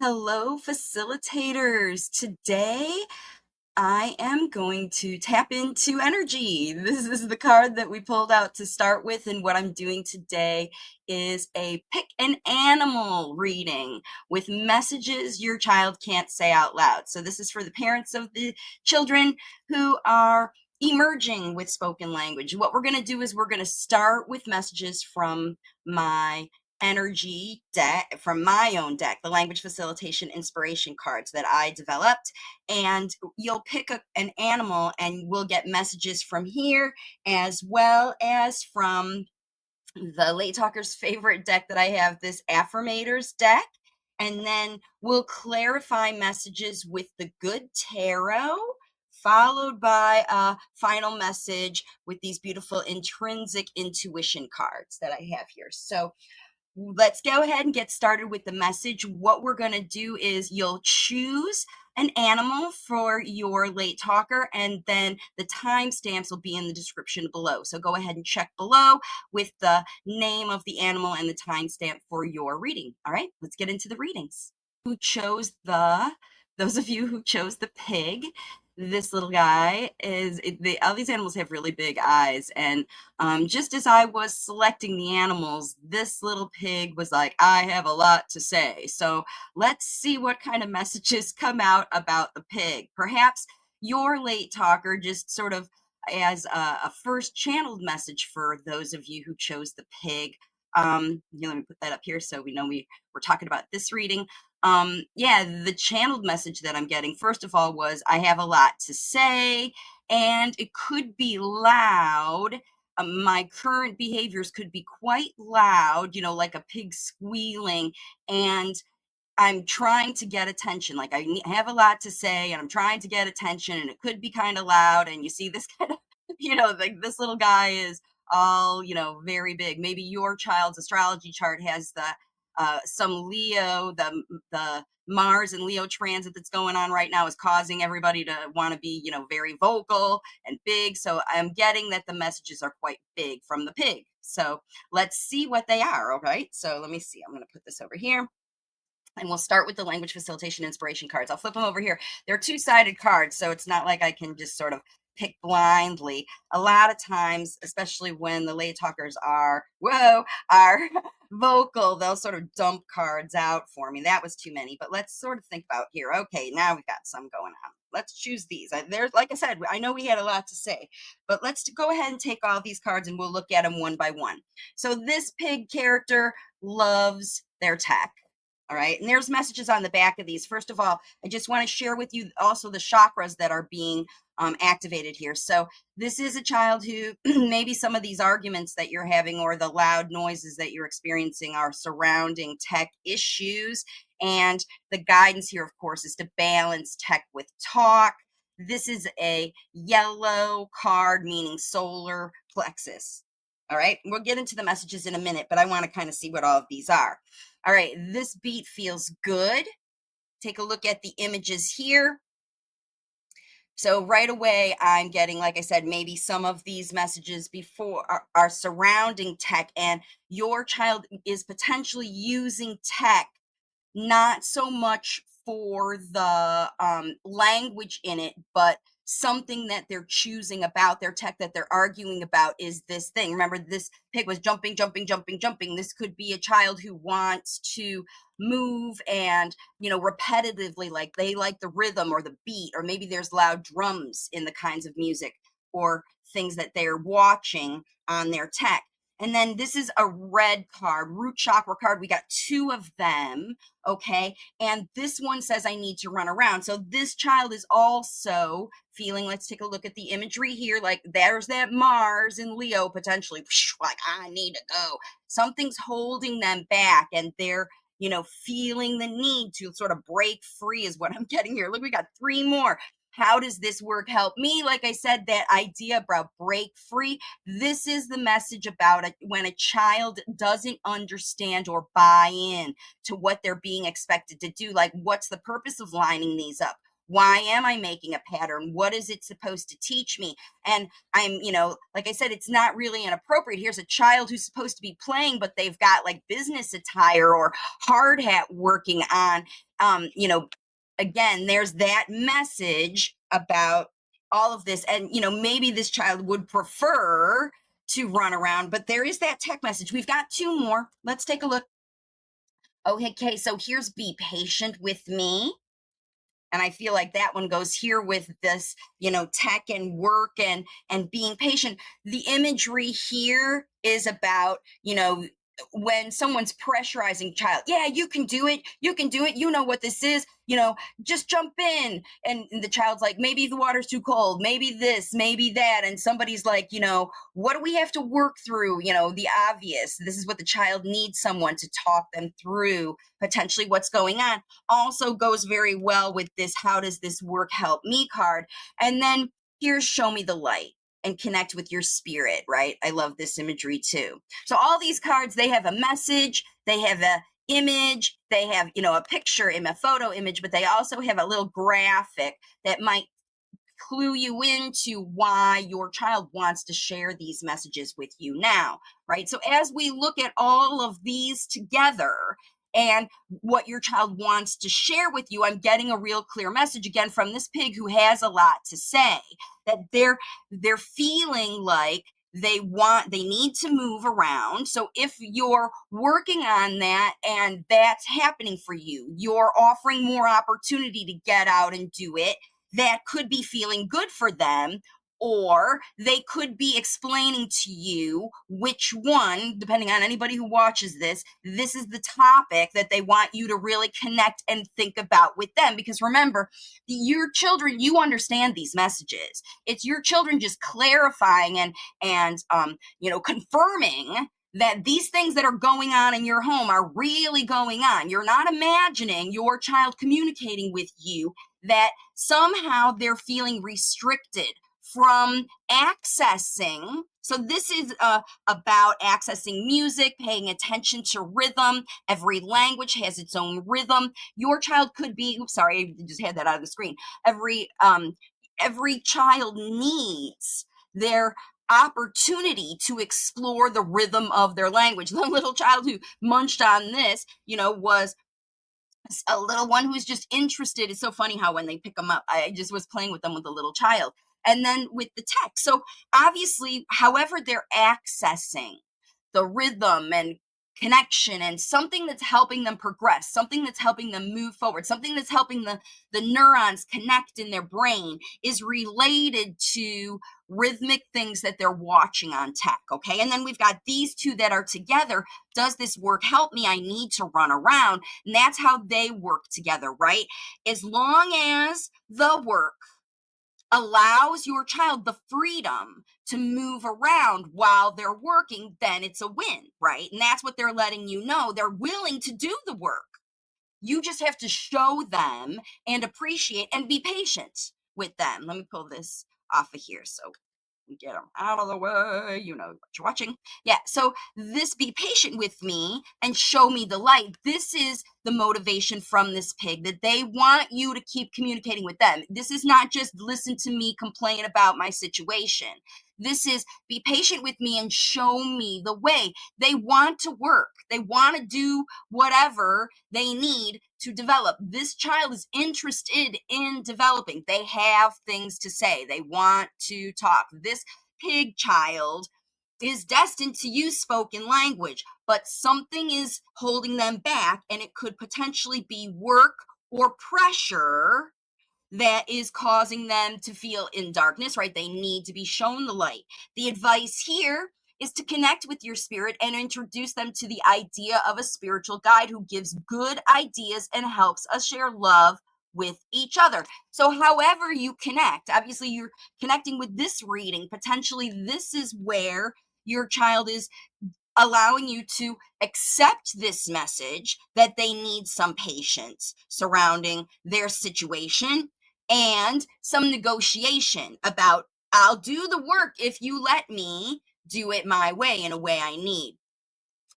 Hello, facilitators. Today, I am going to tap into energy. This is the card that we pulled out to start with, and what I'm doing today is a pick an animal reading with messages your child can't say out loud. So this is for the parents of the children who are emerging with spoken language. What we're going to do is we're going to start with messages from my energy deck, from my own deck, the language facilitation inspiration cards that I developed, and you'll pick an animal and we'll get messages from here as well as from the late talker's favorite deck that I have, this affirmators deck. And then we'll clarify messages with the good tarot, followed by a final message with these beautiful intrinsic intuition cards that I have here. So let's go ahead and get started with the message. What we're going to do is you'll choose an animal for your late talker, and then the timestamps will be in the description below. So go ahead and check below with the name of the animal and the timestamp for your reading. All right, let's get into the readings. Those of you who chose the pig, this little guy all these animals have really big eyes, and just as I was selecting the animals, this little pig was like, I have a lot to say. So let's see what kind of messages come out about the pig. Perhaps your late talker, just sort of as a first channeled message for those of you who chose the pig. Let me put that up here so we know we're talking about this reading. Yeah, the channeled message that I'm getting, first of all, was I have a lot to say, and it could be loud. My current behaviors could be quite loud, like a pig squealing, and I'm trying to get attention. Like I have a lot to say, and I'm trying to get attention, and it could be kind of loud. And you see this kind of, like this little guy is all, very big. Maybe your child's astrology chart has some Leo, the Mars and Leo transit that's going on right now is causing everybody to want to be, very vocal and big. So I'm getting that the messages are quite big from the pig. So let's see what they are. All right. So let me see. I'm going to put this over here. And we'll start with the language facilitation inspiration cards. I'll flip them over here. They're two-sided cards, so it's not like I can just sort of pick blindly. A lot of times, especially when the late talkers are vocal, they'll sort of dump cards out for me. That was too many, but let's sort of think about here. Okay, now we've got some going on. Let's choose these. There's, like I said, I know we had a lot to say, but let's go ahead and take all these cards and we'll look at them one by one. So this pig character loves their tech. All right. And there's messages on the back of these. First of all, I just want to share with you also the chakras that are being activated here. So this is a child who maybe some of these arguments that you're having or the loud noises that you're experiencing are surrounding tech issues. And the guidance here, of course, is to balance tech with talk. This is a yellow card, meaning solar plexus. All right. We'll get into the messages in a minute, but I want to kind of see what all of these are. All right, this beat feels good. Take a look at the images here. So right away, I'm getting, like I said, maybe some of these messages before are surrounding tech, and your child is potentially using tech not so much for the language in it, but something that they're choosing about their tech that they're arguing about is this thing. Remember, this pig was jumping, jumping, jumping, jumping. This could be a child who wants to move and, repetitively, like they like the rhythm or the beat, or maybe there's loud drums in the kinds of music or things that they're watching on their tech. And then this is a red card, root chakra card. We got two of them. Okay. And this one says I need to run around. So this child is also feeling, let's take a look at the imagery here. Like there's that Mars in Leo potentially, like I need to go. Something's holding them back, and they're, feeling the need to sort of break free is what I'm getting here. Look, we got three more. How does this work help me? Like I said, that idea about break free. This is the message about when a child doesn't understand or buy in to what they're being expected to do. Like, what's the purpose of lining these up? Why am I making a pattern? What is it supposed to teach me? And I'm, like I said, it's not really inappropriate. Here's a child who's supposed to be playing, but they've got like business attire or hard hat working on. Again, there's that message about all of this. And, maybe this child would prefer to run around, but there is that tech message. We've got two more. Let's take a look. Okay, so here's be patient with me. And I feel like that one goes here with this, tech and work and being patient. The imagery here is about, when someone's pressurizing child, yeah, you can do it, you know what this is, just jump in. And the child's like, maybe the water's too cold, maybe this, maybe that. And somebody's like, what do we have to work through? The obvious. This is what the child needs, someone to talk them through potentially what's going on. Also goes very well with this how does this work help me card. And then here's show me the light and connect with your spirit, right? I love this imagery too. So all these cards, they have a message, they have a image, they have, a picture in a photo image, but they also have a little graphic that might clue you into why your child wants to share these messages with you now, right? So as we look at all of these together and what your child wants to share with you, I'm getting a real clear message again from this pig who has a lot to say, that they're feeling like they need to move around. So if you're working on that and that's happening for you, you're offering more opportunity to get out and do it, that could be feeling good for them, or they could be explaining to you which one, depending on anybody who watches this is the topic that they want you to really connect and think about with them. Because remember, your children, you understand these messages. It's your children just clarifying and confirming that these things that are going on in your home are really going on. You're not imagining your child communicating with you that somehow they're feeling restricted from accessing. So this is about accessing music, paying attention to rhythm. Every language has its own rhythm. Your child could be, oops, sorry, I just had that out of the screen. Every child needs their opportunity to explore the rhythm of their language. The little child who munched on this, was a little one who's just interested. It's so funny how when they pick them up, I just was playing with them with a little child. And then with the text. So obviously, however they're accessing the rhythm and connection and something that's helping them progress, something that's helping them move forward, something that's helping the neurons connect in their brain is related to rhythmic things that they're watching on tech. Okay. And then we've got these two that are together. Does this work help me? I need to run around. And that's how they work together, right? As long as the work allows your child the freedom to move around while they're working, then it's a win, right? And that's what they're letting you know. They're willing to do the work. You just have to show them and appreciate and be patient with them. Let me pull this off of here so we get them out of the way. You know what you're watching. Yeah. So this be patient with me and show me the light. This is the motivation from this pig, that they want you to keep communicating with them. This is not just listen to me complain about my situation. This is be patient with me and show me the way. They want to work. They want to do whatever they need to develop. This child is interested in developing. They have things to say. They want to talk. This pig child is destined to use spoken language, but something is holding them back, and it could potentially be work or pressure that is causing them to feel in darkness, right? They need to be shown the light. The advice here is to connect with your spirit and introduce them to the idea of a spiritual guide who gives good ideas and helps us share love with each other. So however you connect, obviously you're connecting with this reading. Potentially this is where your child is allowing you to accept this message that they need some patience surrounding their situation and some negotiation about, I'll do the work if you let me do it my way in a way I need.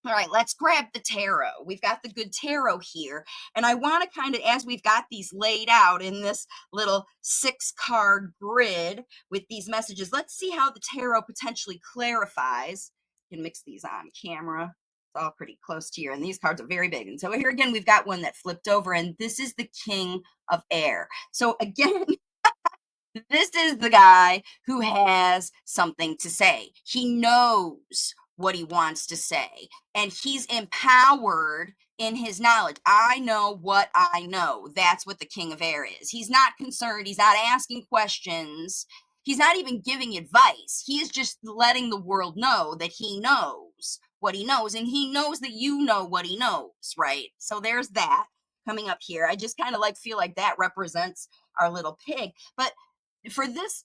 All right, let's grab the tarot. We've got the good tarot here. And I want to kind of, as we've got these laid out in this little 6-card grid with these messages, let's see how the tarot potentially clarifies. You can mix these on camera. It's all pretty close to here. And these cards are very big. And so here again, we've got one that flipped over, and this is the King of Air. So again, this is the guy who has something to say. He knows what he wants to say, and he's empowered in his knowledge. I know what I know. That's what the King of Air is. He's not concerned. He's not asking questions. He's not even giving advice. He is just letting the world know that he knows what he knows, and he knows that you know what he knows, right? So there's that coming up here. I just kind of like feel like that represents our little pig. But for this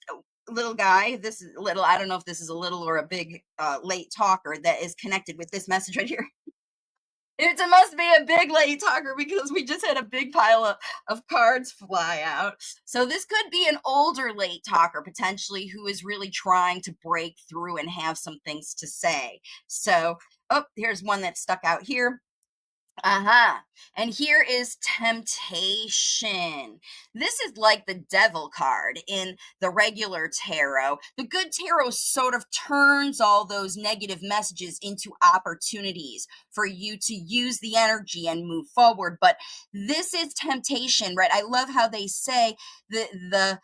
little guy, this is little, I don't know if this is a little or a big late talker that is connected with this message right here. It must be a big late talker because we just had a big pile of cards fly out. So this could be an older late talker potentially who is really trying to break through and have some things to say. So, oh, here's one that stuck out here. And here is temptation. This is like the devil card in the regular tarot. The good tarot sort of turns all those negative messages into opportunities for you to use the energy and move forward. But this is temptation, right? I love how they say the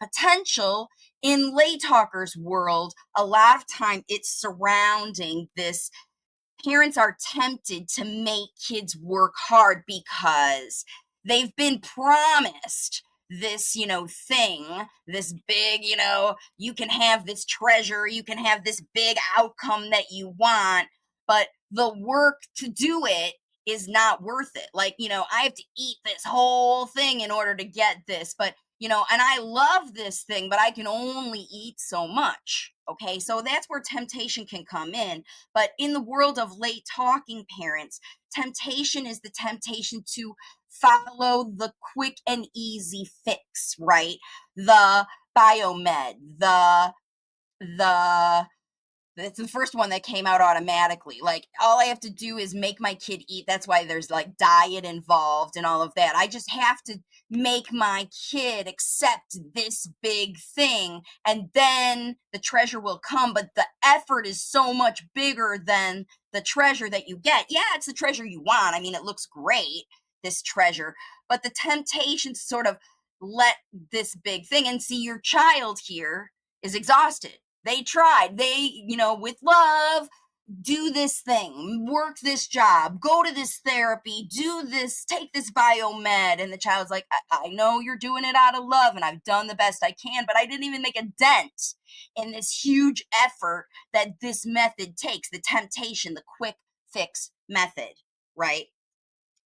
potential in lay talkers world, a lot of time it's surrounding this. Parents are tempted to make kids work hard because they've been promised this, thing, this big, you can have this treasure, you can have this big outcome that you want, but the work to do it is not worth it. Like, I have to eat this whole thing in order to get this, but and I love this thing, but I can only eat so much. Okay, so that's where temptation can come in. But in the world of late talking parents, temptation is the temptation to follow the quick and easy fix, right? The biomed, the it's the first one that came out automatically. Like, all I have to do is make my kid eat. That's why there's like diet involved and all of that. I just have to make my kid accept this big thing, and then the treasure will come. But the effort is so much bigger than the treasure that you get. Yeah, it's the treasure you want. I mean, it looks great, this treasure, but the temptation to sort of let this big thing and see your child here is exhausted. They tried. They, with love, do this thing, work this job, go to this therapy, do this, take this biomed. And the child's like, I know you're doing it out of love and I've done the best I can, but I didn't even make a dent in this huge effort that this method takes, the temptation, the quick fix method, right?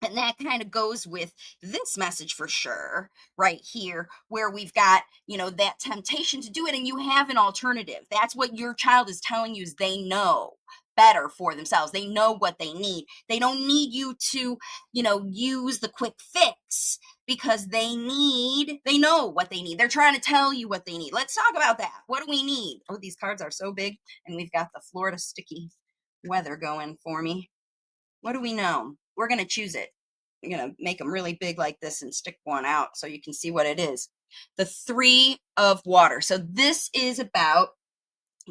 And that kind of goes with this message for sure, right here, where we've got, that temptation to do it and you have an alternative. That's what your child is telling you, is they know better for themselves. They know what they need. They don't need you to, use the quick fix because they know what they need. They're trying to tell you what they need. Let's talk about that. What do we need? Oh, these cards are so big, and we've got the Florida sticky weather going for me. What do we know? We're going to choose it. We're going to make them really big like this and stick one out so you can see what it is. The 3 of water. So this is about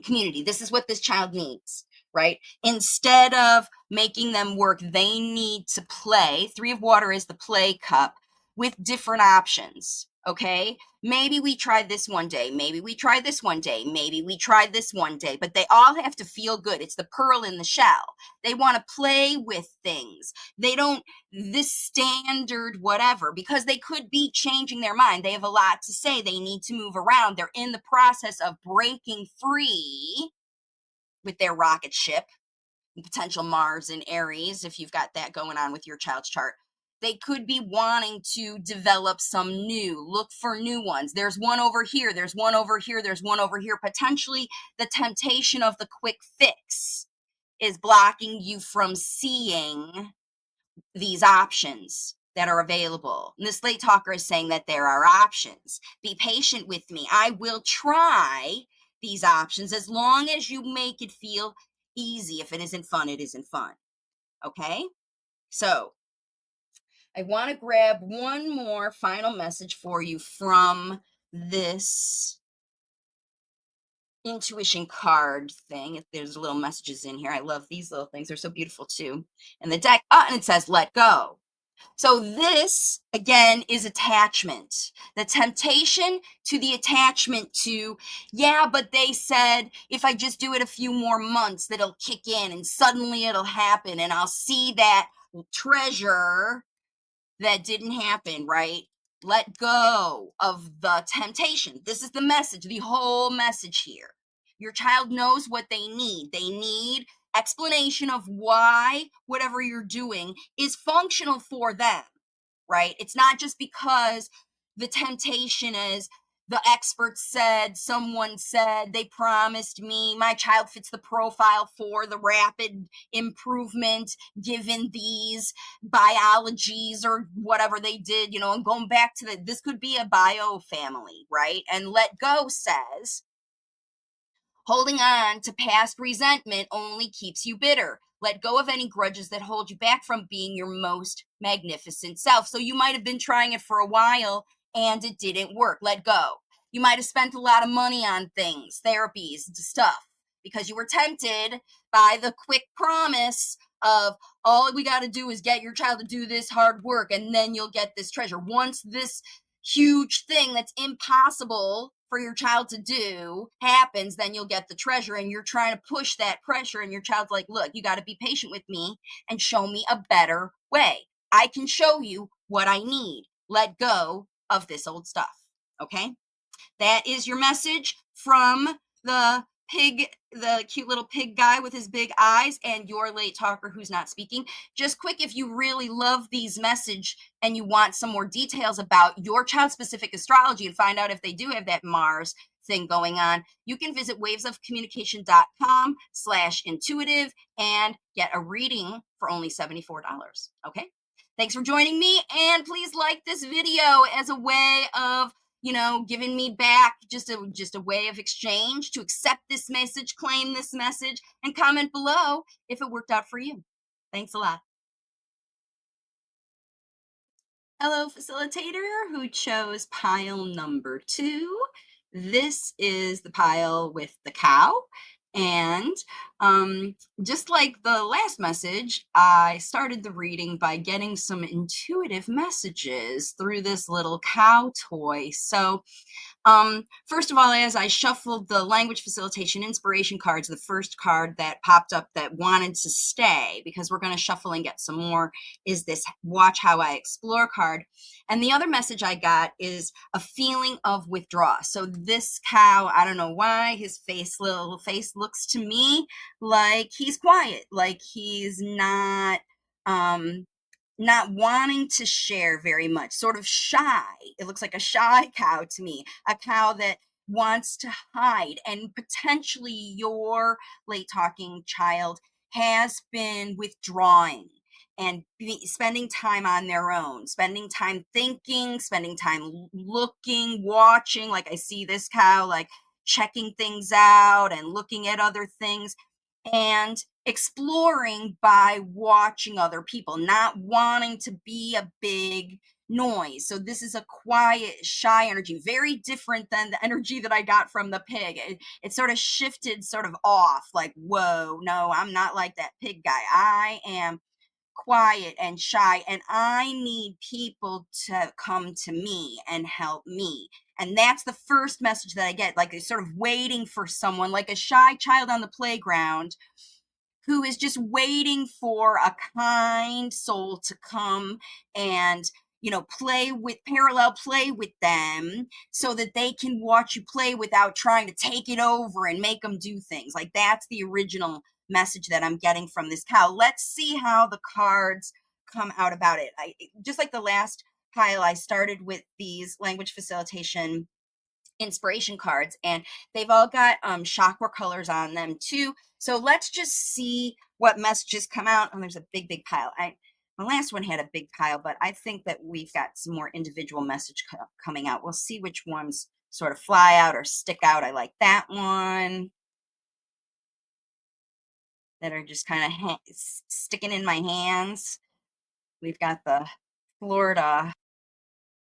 community. This is what this child needs, right? Instead of making them work, they need to play. 3 of water is the play cup with different options. Okay, maybe we tried this one day, maybe we tried this one day, maybe we tried this one day, but they all have to feel good. It's the pearl in the shell. They want to play with things. They don't this standard whatever, because they could be changing their mind. They have a lot to say. They need to move around. They're in the process of breaking free with their rocket ship, potential Mars and Aries, if you've got that going on with your child's chart. They could be wanting to develop some new, look for new ones. There's one over here, there's one over here, there's one over here. Potentially the temptation of the quick fix is blocking you from seeing these options that are available. And this late talker is saying that there are options. Be patient with me. I will try these options as long as you make it feel easy. If it isn't fun, it isn't fun. Okay? So I want to grab one more final message for you from this intuition card thing. If there's little messages in here, I love these little things. They're so beautiful too. And the deck, and it says, let go. So this, again, is attachment. The temptation to the attachment to, yeah, but they said if I just do it a few more months, that'll kick in and suddenly it'll happen and I'll see that treasure that didn't happen, right? Let go of the temptation. This is the message, the whole message here. Your child knows what they need. They need explanation of why whatever you're doing is functional for them, right? It's not just because the temptation is the expert said, someone said, they promised me, my child fits the profile for the rapid improvement given these biologies or whatever they did, and going back to this could be a bio family, right? And let go says, holding on to past resentment only keeps you bitter. Let go of any grudges that hold you back from being your most magnificent self. So you might have been trying it for a while and it didn't work. Let go. You might have spent a lot of money on things, therapies, stuff, because you were tempted by the quick promise of all we got to do is get your child to do this hard work and then you'll get this treasure. Once this huge thing that's impossible for your child to do happens, then you'll get the treasure. And you're trying to push that pressure, and your child's like, look, you got to be patient with me and show me a better way. I can show you what I need. Let go of this old stuff. Okay? That is your message from the pig, the cute little pig guy with his big eyes, and your late talker who's not speaking. Just quick, if you really love these message and you want some more details about your child specific astrology and find out if they do have that Mars thing going on, you can visit wavesofcommunication.com/intuitive and get a reading for only $74. Okay. Thanks for joining me, and please like this video as a way of giving me back, just a way of exchange, to accept this message, claim this message, and comment below if it worked out for you. Thanks a lot. Hello, facilitator who chose pile number 2. This is the pile with the cow. And just like the last message, I started the reading by getting some intuitive messages through this little cow toy. So first of all, as I shuffled the language facilitation inspiration cards, the first card that popped up that wanted to stay, because we're going to shuffle and get some more, is this Watch How I Explore card. And the other message I got is a feeling of withdrawal. So this cow, I don't know why, his little face looks to me like he's quiet, like he's not wanting to share very much, sort of shy. It looks like a shy cow to me, a cow that wants to hide. And potentially your late talking child has been withdrawing and spending time on their own, spending time thinking, spending time looking, watching. Like I see this cow, like checking things out and looking at other things and exploring by watching other people, not wanting to be a big noise. So this is a quiet, shy energy, very different than the energy that I got from the pig. It sort of shifted sort of off, like, whoa, no, I'm not like that pig guy. I am quiet and shy, and I need people to come to me and help me. And that's the first message that I get, like it's sort of waiting for someone, like a shy child on the playground who is just waiting for a kind soul to come and play with them so that they can watch you play without trying to take it over and make them do things. Like that's the original message that I'm getting from this cow. Let's see how the cards come out about it. I just like the last pile, I started with these language facilitation inspiration cards, and they've all got chakra colors on them too. So let's just see what messages come out. And there's a big pile. My last one had a big pile, but I think that we've got some more individual message coming out. We'll see which ones sort of fly out or stick out. I like that one. that are just kind of sticking in my hands. We've got the Florida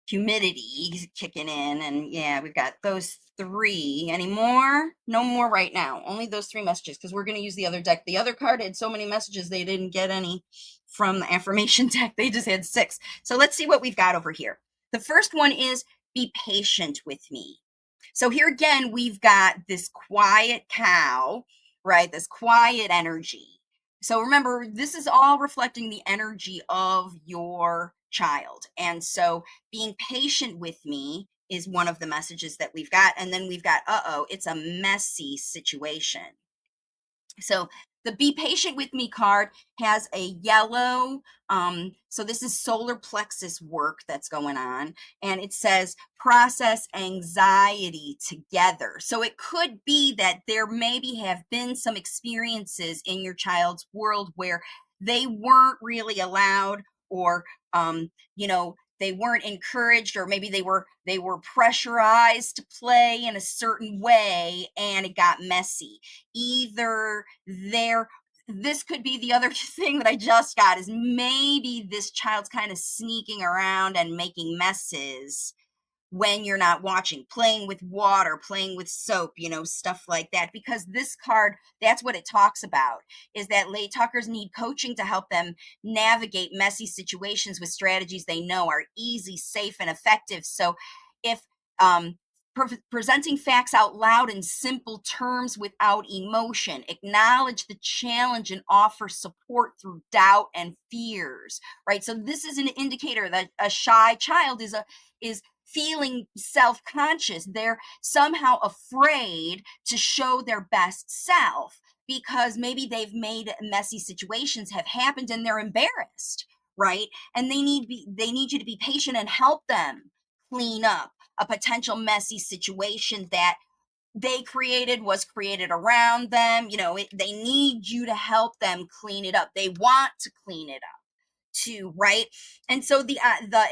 humidity kicking in, and yeah, we've got those three. Any more? No more right now, only those three messages, because we're going to use the other deck. The other card had so many messages they didn't get any from the affirmation deck. They just had six. So let's see what we've got over here. The first one is be patient with me. So here again, we've got this quiet cow, right? This quiet energy. So remember, this is all reflecting the energy of your child. And so being patient with me is one of the messages that we've got. And then we've got, uh-oh, it's a messy situation. So the be patient with me card has a yellow, so this is solar plexus work that's going on, and it says process anxiety together. So it could be that there maybe have been some experiences in your child's world where they weren't really allowed, or they weren't encouraged, or maybe they were pressurized to play in a certain way and it got messy. Either there This could be the other thing that I just got, is maybe this child's kind of sneaking around and making messes when you're not watching, playing with water, playing with soap, stuff like that. Because this card, that's what it talks about, is that late talkers need coaching to help them navigate messy situations with strategies they know are easy, safe, and effective. So if um, presenting facts out loud in simple terms without emotion, acknowledge the challenge and offer support through doubt and fears, right? So this is an indicator that a shy child is feeling self-conscious. They're somehow afraid to show their best self because maybe they've made messy situations have happened and they're embarrassed, right? And they need you to be patient and help them clean up a potential messy situation that was created around them. They need you to help them clean it up. They want to clean it up too, right? And so the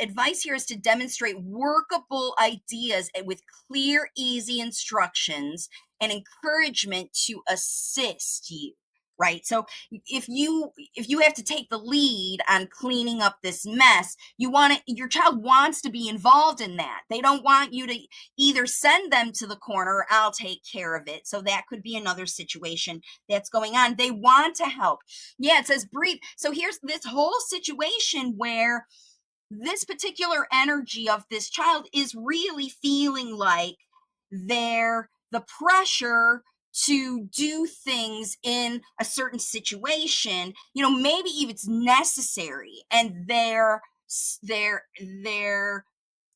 advice here is to demonstrate workable ideas with clear, easy instructions and encouragement to assist you. Right. So if you have to take the lead on cleaning up this mess, your child wants to be involved in that. They don't want you to either send them to the corner or I'll take care of it. So that could be another situation that's going on. They want to help. Yeah, it says breathe. So here's this whole situation where this particular energy of this child is really feeling like the pressure to do things in a certain situation, maybe even it's necessary, and their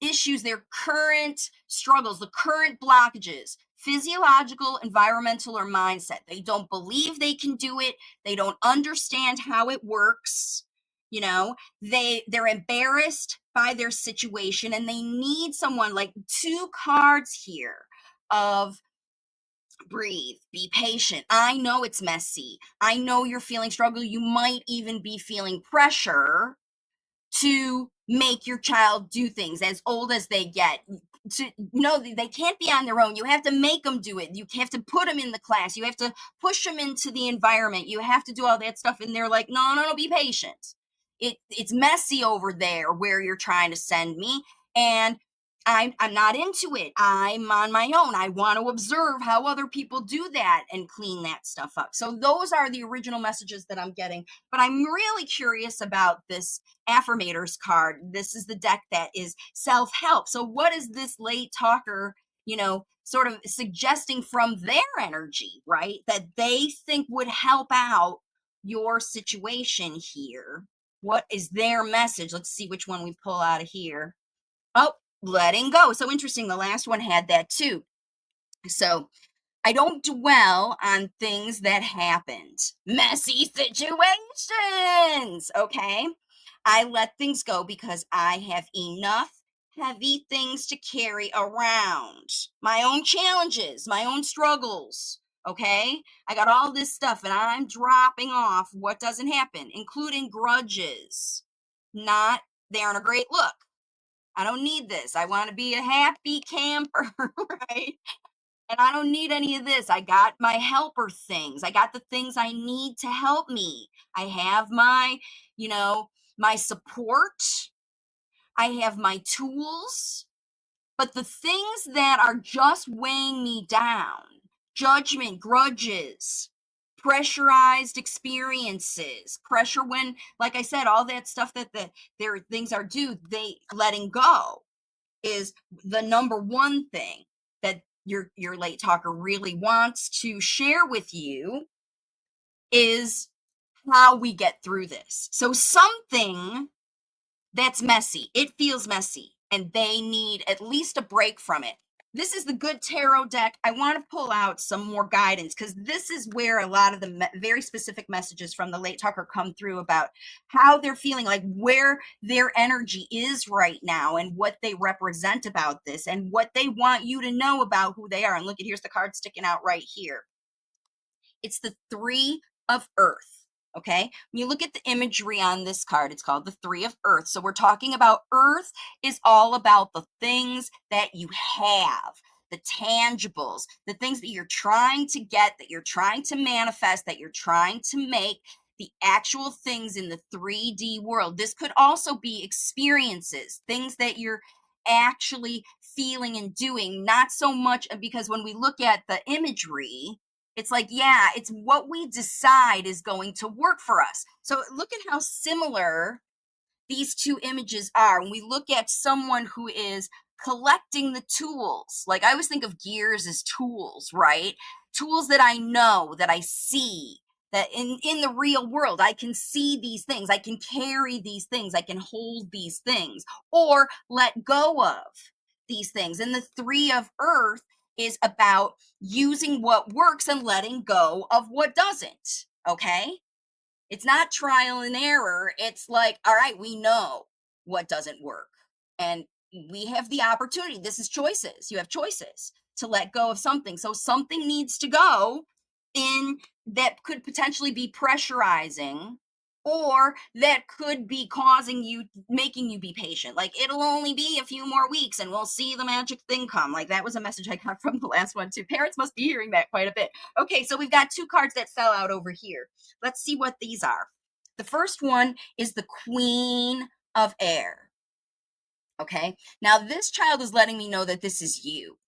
issues, their current struggles, the current blockages, physiological, environmental, or mindset. They don't believe they can do it. They don't understand how it works. They're embarrassed by their situation and they need someone. Like two cards here of breathe, be patient. I know it's messy. I know you're feeling struggle. You might even be feeling pressure to make your child do things as old as they get. They can't be on their own. You have to make them do it. You have to put them in the class. You have to push them into the environment. You have to do all that stuff. And they're like, no, no, no, be patient. It's messy over there where you're trying to send me. And I'm not into it. I'm on my own. I want to observe how other people do that and clean that stuff up. So those are the original messages that I'm getting. But I'm really curious about this affirmators card. This is the deck that is self-help. So what is this late talker, sort of suggesting from their energy, right? That they think would help out your situation here. What is their message? Let's see which one we pull out of here. Oh, letting go. So interesting. The last one had that too. So I don't dwell on things that happened. Messy situations. Okay. I let things go because I have enough heavy things to carry around. My own challenges, my own struggles. Okay. I got all this stuff and I'm dropping off what doesn't happen, including grudges. Not, they aren't a great look. I don't need this. I want to be a happy camper, right? And I don't need any of this. I got my helper things. I got the things I need to help me. I have my, you know, my support. I have my tools. But the things that are just weighing me down, judgment, grudges, pressurized experiences, pressure when, like I said, all that stuff that their things are due, they letting go is the number one thing that your late talker really wants to share with you is how we get through this. So something that's messy. It feels messy and they need at least a break from it. This is the good tarot deck. I want to pull out some more guidance because this is where a lot of the very specific messages from the late talker come through about how they're feeling, like where their energy is right now and what they represent about this and what they want you to know about who they are. And look at, here's the card sticking out right here. It's the Three of Earth. Okay. When you look at the imagery on this card, it's called the Three of Earth. So we're talking about Earth is all about the things that you have, the tangibles, the things that you're trying to get, that you're trying to manifest, that you're trying to make, the actual things in the 3D world. This could also be experiences, things that you're actually feeling and doing, not so much because when we look at the imagery, it's like, yeah, it's what we decide is going to work for us. So look at how similar these two images are. When we look at someone who is collecting the tools, like I always think of gears as tools, right? Tools that I know, that I see, that in the real world, I can see these things, I can carry these things, I can hold these things, or let go of these things. And the Three of Earth is about using what works and letting go of what doesn't. Okay. It's not trial and error. It's like, all right, we know what doesn't work. And we have the opportunity. This is choices. You have choices to let go of something. So something needs to go in that could potentially be pressurizing or that could be causing you, making you be patient. Like it'll only be a few more weeks and we'll see the magic thing come. Like that was a message I got from the last one too. Parents must be hearing that quite a bit. Okay, so we've got two cards that fell out over here. Let's see what these are. The first one is the Queen of Air. Okay. Now, this child is letting me know that this is you,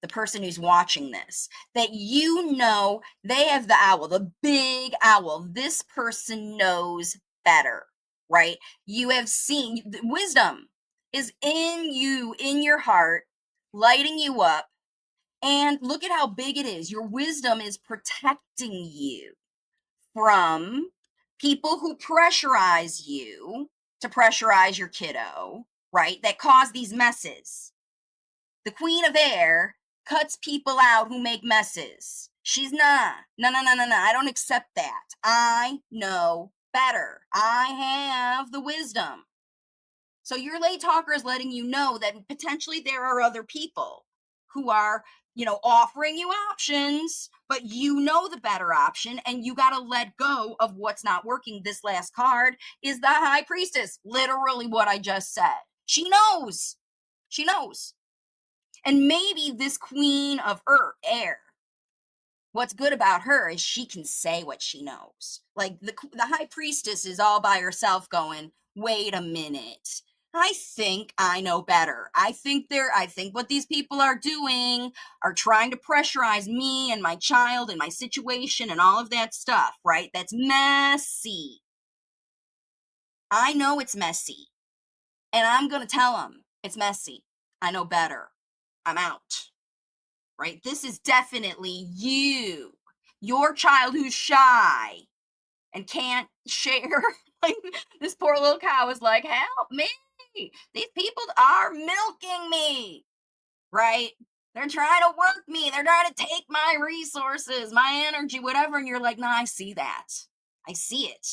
the person who's watching this, that you know they have the owl, the big owl. This person knows better, right? You have seen wisdom is in you, in your heart, lighting you up. And look at how big it is. Your wisdom is protecting you from people who pressurize you to pressurize your kiddo, right? That cause these messes. The Queen of Air cuts people out who make messes. She's not. No, no, no, no, no. I don't accept that. I know better. I have the wisdom. So your late talker is letting you know that potentially there are other people who are, offering you options, but you know the better option and you got to let go of what's not working. This last card is the High Priestess, literally what I just said. She knows. She knows. And maybe this Queen of Air, what's good about her is she can say what she knows. Like the High Priestess is all by herself going, wait a minute. I think I know better. I think what these people are doing are trying to pressurize me and my child and my situation and all of that stuff, right? That's messy. I know it's messy. And I'm going to tell them it's messy. I know better. I'm out. Right? This is definitely you, your child who's shy and can't share. Like this poor little cow is like, help me. These people are milking me, right? They're trying to work me. They're trying to take my resources, my energy, whatever. And you're like, no, I see that. I see it.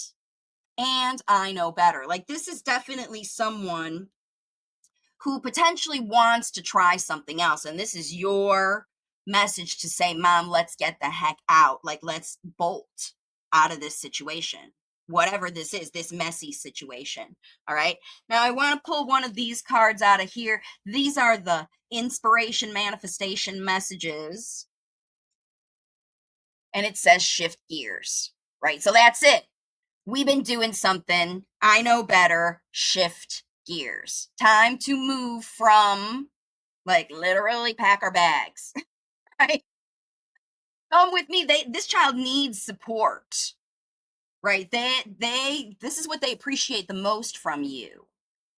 And I know better. Like this is definitely someone who potentially wants to try something else. And this is your message to say, Mom, let's get the heck out. Like, let's bolt out of this situation, whatever this is, this messy situation. All right. Now, I want to pull one of these cards out of here. These are the inspiration manifestation messages and it says shift gears, right? So that's it. We've been doing something. I know better. Shift gears. Time to move from, like, literally pack our bags, right? Come with me. This child needs support, right? This is what they appreciate the most from you,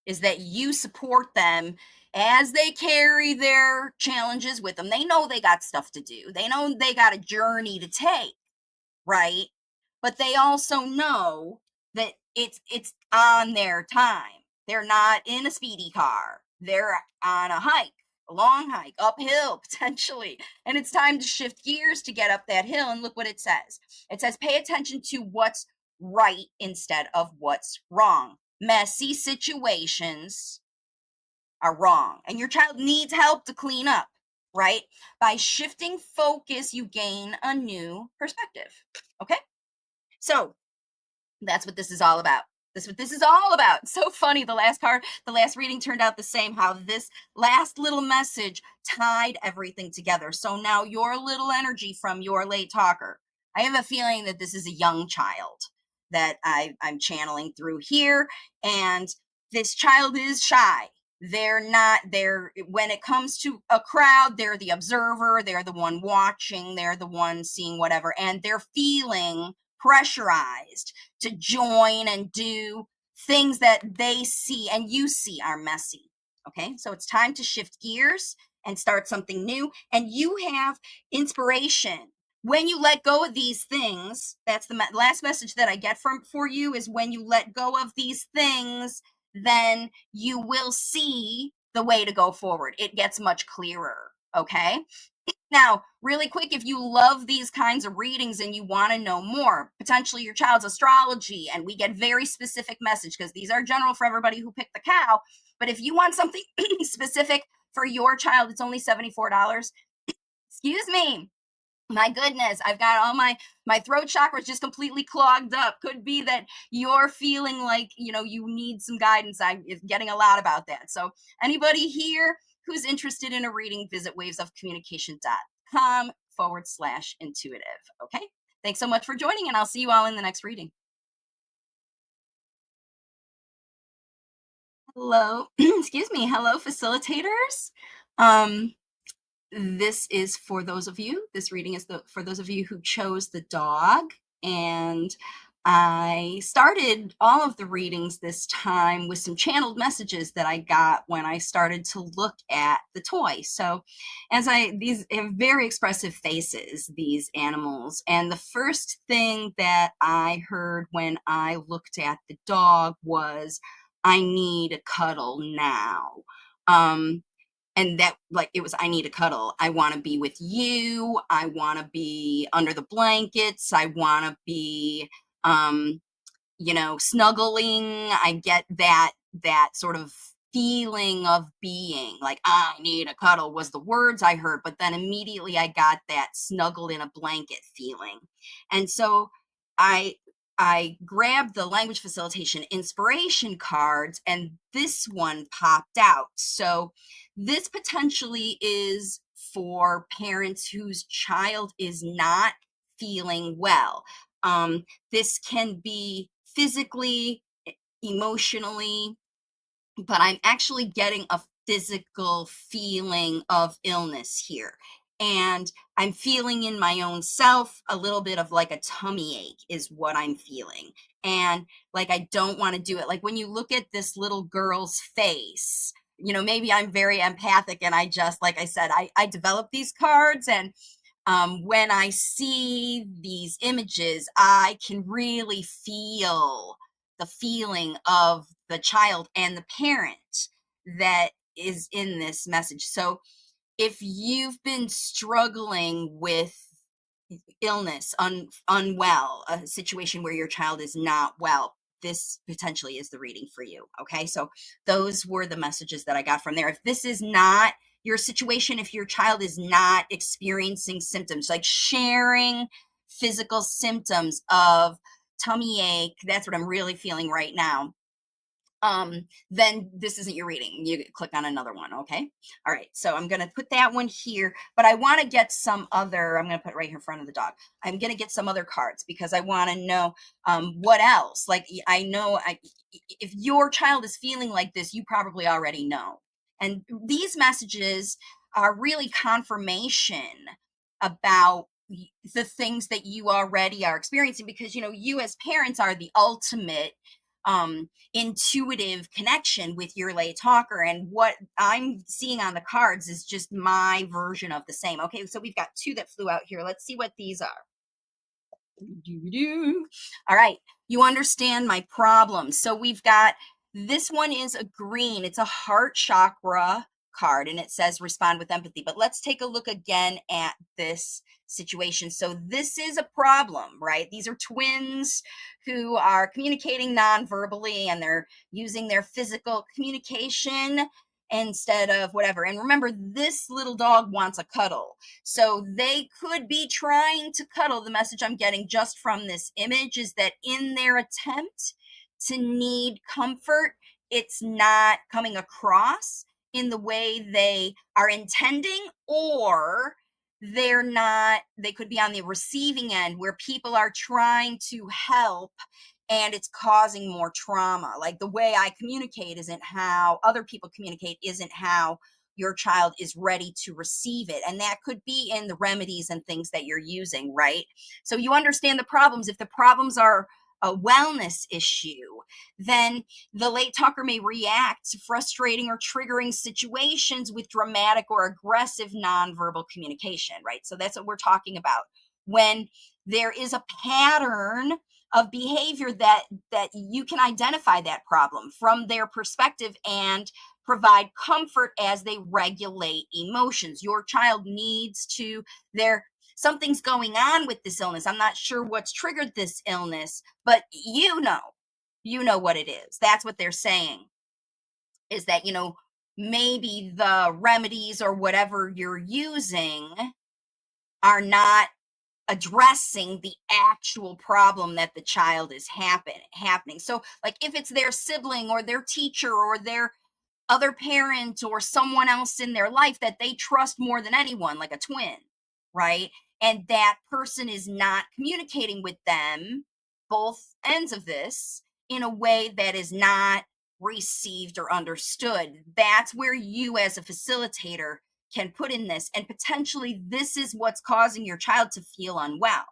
is that you support them as they carry their challenges with them. They know they got stuff to do. They know they got a journey to take, right? But they also know that it's on their time. They're not in a speedy car. They're on a hike, a long hike, uphill potentially. And it's time to shift gears to get up that hill. And look what it says. It says pay attention to what's right instead of what's wrong. Messy situations are wrong, and your child needs help to clean up, right? By shifting focus, you gain a new perspective. Okay? So that's what this is all about. That's what this is all about. It's so funny. The last reading turned out the same. How this last little message tied everything together. So now your little energy from your late talker. I have a feeling that this is a young child that I'm channeling through here. And this child is shy. They're not there when it comes to a crowd. They're the observer. They're the one watching. They're the one seeing whatever. And they're feeling pressurized to join and do things that they see and you see are messy. Okay, so it's time to shift gears and start something new. And you have inspiration. When you let go of these things, that's the last message that I get from for you, is when you let go of these things, then you will see the way to go forward. It gets much clearer. Okay, now, really quick, if you love these kinds of readings and you want to know more, potentially your child's astrology, and we get very specific message because these are general for everybody who picked the cow. But if you want something specific for your child, it's only $74. Excuse me. My goodness, I've got all my throat chakras just completely clogged up. Could be that you're feeling like, you need some guidance. I'm getting a lot about that. So anybody here who's interested in a reading, visit wavesofcommunication.com/intuitive. Okay. Thanks so much for joining, and I'll see you all in the next reading. Hello. Excuse me. Hello, facilitators. Um, this is for those of you, this reading is for those of you who chose the dog. And I started all of the readings this time with some channeled messages that I got when I started to look at the toy. So these have very expressive faces, these animals. And the first thing that I heard when I looked at the dog was, I need a cuddle now. And that, like, it was, I need a cuddle. I want to be with you. I want to be under the blankets. I want to be snuggling. I get that sort of feeling of being like, I need a cuddle was the words I heard, but then immediately I got that snuggled in a blanket feeling. And so I grabbed the language facilitation inspiration cards, and this one popped out. So this potentially is for parents whose child is not feeling well. This can be physically, emotionally, but I'm actually getting a physical feeling of illness here. And I'm feeling in my own self a little bit of like a tummy ache is what I'm feeling. And like, I don't want to do it. Like when you look at this little girl's face, maybe I'm very empathic, and I just, like I said, I developed these cards, and when I see these images, I can really feel the feeling of the child and the parent that is in this message. So if you've been struggling with illness, unwell, a situation where your child is not well, this potentially is the reading for you. Okay, so those were the messages that I got from there. If this is not your situation, if your child is not experiencing symptoms, like sharing physical symptoms of tummy ache, that's what I'm really feeling right now. then this isn't your reading. You click on another one, okay? All right, so I'm gonna put that one here, but I wanna get some other, I'm gonna put it right here in front of the dog. I'm gonna get some other cards because I wanna know what else. Like, I know if your child is feeling like this, you probably already know. And these messages are really confirmation about the things that you already are experiencing, because you as parents are the ultimate intuitive connection with your lay talker, and what I'm seeing on the cards is just my version of the same. Okay, so we've got two that flew out here. Let's see what these are. All right, you understand my problem. So we've got, this one is a green, it's a heart chakra card, and it says respond with empathy. But let's take a look again at this situation. So this is a problem, right? These are twins who are communicating non-verbally, and they're using their physical communication instead of whatever. And remember, this little dog wants a cuddle. So they could be trying to cuddle. The message I'm getting just from this image is that in their attempt to need comfort, it's not coming across in the way they are intending, or they could be on the receiving end where people are trying to help and it's causing more trauma. Like, the way I communicate isn't how other people communicate, isn't how your child is ready to receive it. And that could be in the remedies and things that you're using, right? So you understand the problems. If the problems are a wellness issue, then the late talker may react to frustrating or triggering situations with dramatic or aggressive nonverbal communication, right? So that's what we're talking about. When there is a pattern of behavior that you can identify that problem from their perspective and provide comfort as they regulate emotions. Your child needs to, there, something's going on with this illness. I'm not sure what's triggered this illness, but you know what it is. That's what they're saying, is that maybe the remedies or whatever you're using are not addressing the actual problem that the child is happening. So, like, if it's their sibling or their teacher or their other parent or someone else in their life that they trust more than anyone, like a twin, right? And that person is not communicating with them, both ends of this, in a way that is not received or understood. That's where you, as a facilitator, can put in this. And potentially, this is what's causing your child to feel unwell.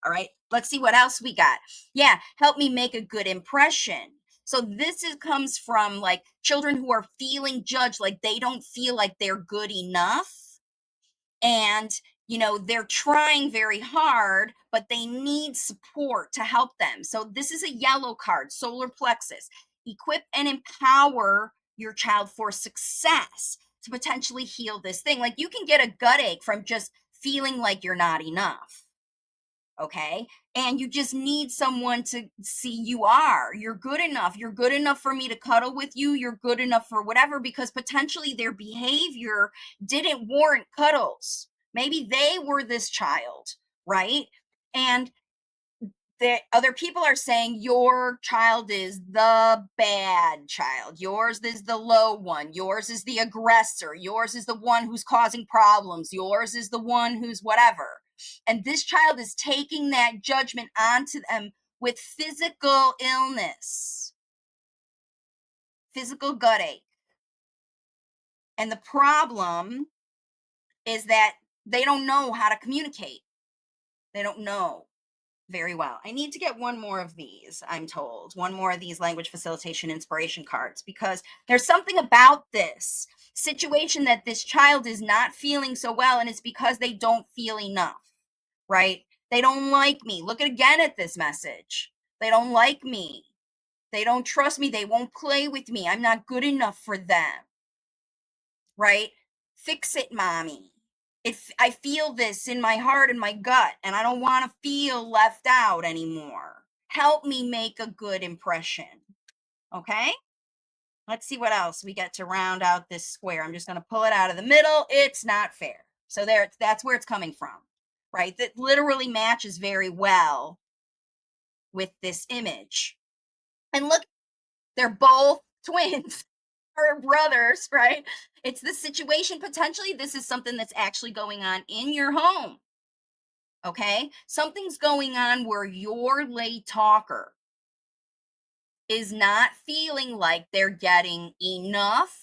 All right, let's see what else we got. Yeah, help me make a good impression. So this comes from, like, children who are feeling judged, like they don't feel like they're good enough, and they're trying very hard, but they need support to help them. So this is a yellow card, solar plexus. Equip and empower your child for success to potentially heal this thing. Like, you can get a gut ache from just feeling like you're not enough, okay? And you just need someone to see you're good enough. You're good enough for me to cuddle with you. You're good enough for whatever, because potentially their behavior didn't warrant cuddles. Maybe they were this child, right? And that other people are saying your child is the bad child, yours is the low one, yours is the aggressor, yours is the one who's causing problems, yours is the one who's whatever. And this child is taking that judgment onto them with physical illness, physical gut ache. And the problem is that they don't know how to communicate, they don't know very well. I need to get one more of these, I'm told. One more of these language facilitation inspiration cards, because there's something about this situation that this child is not feeling so well, and it's because they don't feel enough, right? They don't like me. Look again at this message. They don't like me. They don't trust me. They won't play with me. I'm not good enough for them, right? Fix it, mommy. If I feel this in my heart and my gut, and I don't want to feel left out anymore. Help me make a good impression. Okay? Let's see what else we get to round out this square. I'm just going to pull it out of the middle. It's not fair. So that's where it's coming from, right? That literally matches very well with this image. And look, they're both twins or brothers, right? It's the situation. Potentially, this is something that's actually going on in your home. Okay. Something's going on where your late talker is not feeling like they're getting enough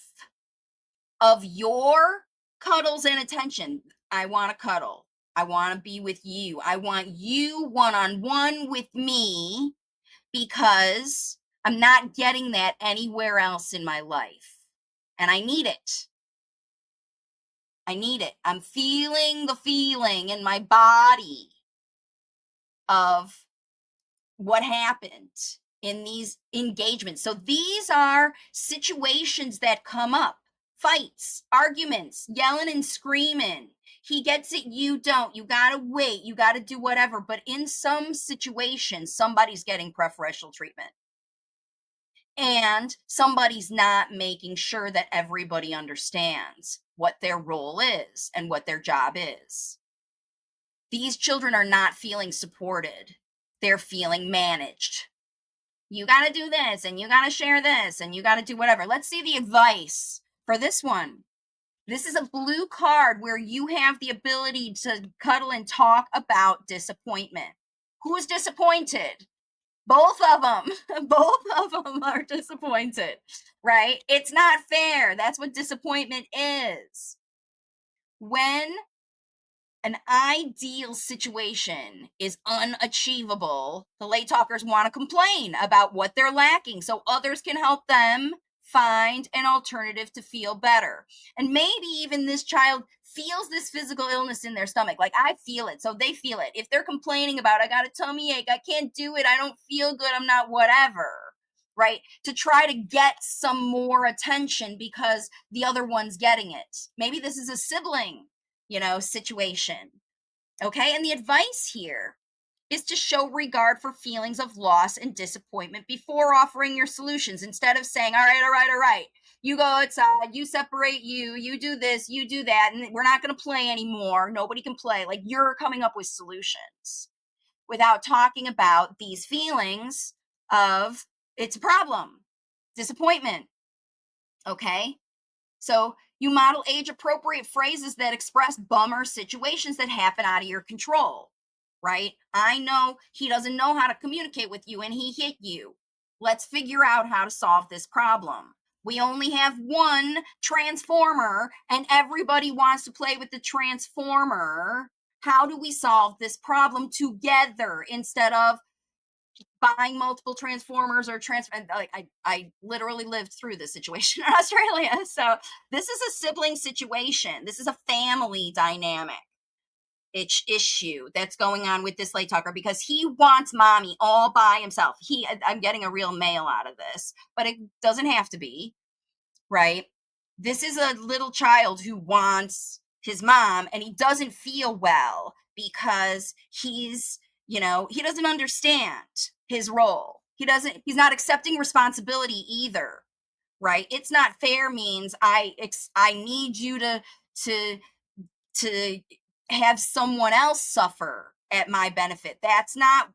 of your cuddles and attention. I want to cuddle. I want to be with you. I want you one on one with me because I'm not getting that anywhere else in my life. And I need it. I need it. I'm feeling the feeling in my body of what happened in these engagements. So these are situations that come up, fights, arguments, yelling and screaming. He gets it, you don't. You got to wait, you got to do whatever. But in some situations, somebody's getting preferential treatment. And somebody's not making sure that everybody understands what their role is and what their job is. These children are not feeling supported, they're feeling managed. You got to do this and you got to share this and you got to do whatever. Let's see the advice for this one. This is a blue card where you have the ability to cuddle and talk about disappointment. Who's disappointed? Both of them. Both of them are disappointed, right? It's not fair. That's what disappointment is. When an ideal situation is unachievable, the late talkers want to complain about what they're lacking so others can help them find an alternative to feel better. And maybe even this child feels this physical illness in their stomach. Like, I feel it, so they feel it. If they're complaining about, I got a tummy ache, I can't do it, I don't feel good, I'm not whatever, right? To try to get some more attention because the other one's getting it. Maybe this is a sibling situation. Okay. And the advice here is to show regard for feelings of loss and disappointment before offering your solutions. Instead of saying, all right, all right, all right, you go outside, you separate you do this, you do that, and we're not going to play anymore. Nobody can play. Like, you're coming up with solutions without talking about these feelings of it's a problem, disappointment. Okay. So you model age appropriate phrases that express bummer situations that happen out of your control, right? I know he doesn't know how to communicate with you and he hit you. Let's figure out how to solve this problem. We only have one transformer and everybody wants to play with the transformer. How do we solve this problem together instead of buying multiple transformers or like I literally lived through this situation in Australia. So this is a sibling situation. This is a family dynamic issue that's going on with this late talker because he wants mommy all by himself. I'm getting a real male out of this, but it doesn't have to be, right? This is a little child who wants his mom and he doesn't feel well because he doesn't understand his role. He's not accepting responsibility either, right? It's not fair means I need you to to have someone else suffer at my benefit. That's not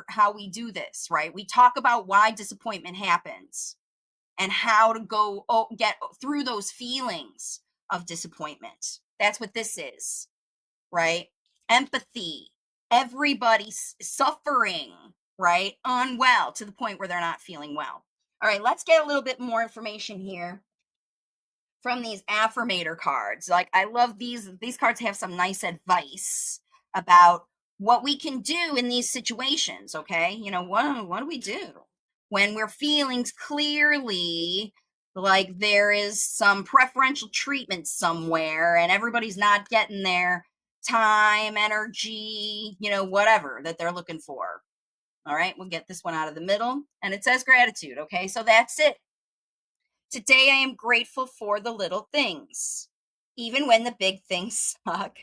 how we do this, right? We talk about why disappointment happens and how to get through those feelings of disappointment. That's what this is, right? Empathy. Everybody's suffering, right? Unwell to the point where they're not feeling well. All right, let's get a little bit more information here from these affirmator cards. Like, I love these cards have some nice advice about what we can do in these situations. Okay, what do we do when we're feeling clearly like there is some preferential treatment somewhere and everybody's not getting their time, energy, whatever that they're looking for. All right, we'll get this one out of the middle, and it says gratitude. Okay, so that's it. Today, I am grateful for the little things. Even when the big things suck,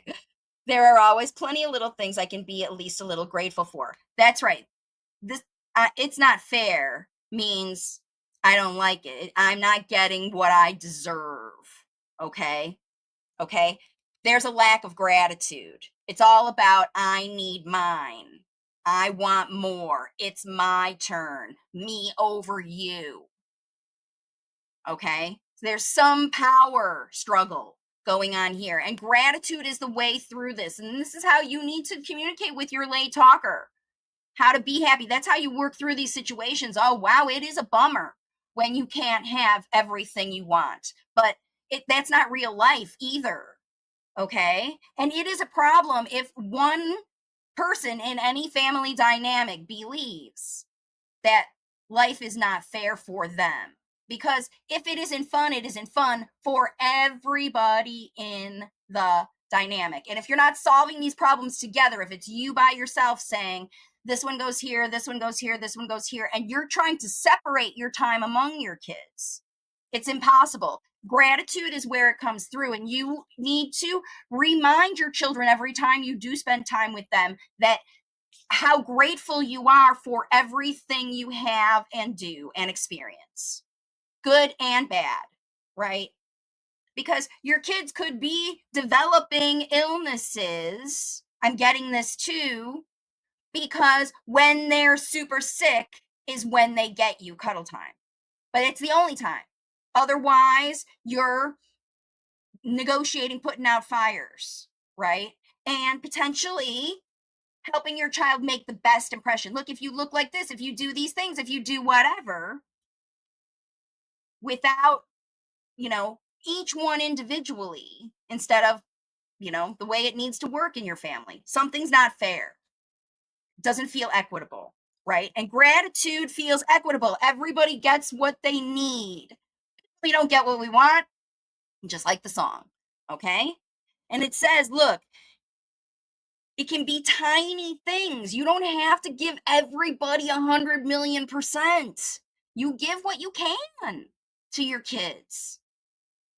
there are always plenty of little things I can be at least a little grateful for. That's right. This it's not fair means I don't like it. I'm not getting what I deserve. Okay? Okay? There's a lack of gratitude. It's all about I need mine. I want more. It's my turn. Me over you. Okay? There's some power struggle going on here. And gratitude is the way through this. And this is how you need to communicate with your lay talker. How to be happy. That's how you work through these situations. Oh, wow, it is a bummer when you can't have everything you want. But that's not real life either. Okay? And it is a problem if one person in any family dynamic believes that life is not fair for them. Because if it isn't fun, it isn't fun for everybody in the dynamic. And if you're not solving these problems together, if it's you by yourself saying, this one goes here, this one goes here, this one goes here, and you're trying to separate your time among your kids, it's impossible. Gratitude is where it comes through, and you need to remind your children every time you do spend time with them that how grateful you are for everything you have and do and experience, good and bad, right? Because your kids could be developing illnesses. I'm getting this too, because when they're super sick is when they get you cuddle time. But it's the only time. Otherwise, you're negotiating, putting out fires, right? And potentially helping your child make the best impression. Look, if you look like this, if you do these things, if you do whatever, without, each one individually, instead of, the way it needs to work in your family, something's not fair. Doesn't feel equitable, right? And gratitude feels equitable. Everybody gets what they need. We don't get what we want, just like the song, okay? And it says, look, it can be tiny things. You don't have to give everybody 100 million%. You give what you can to your kids.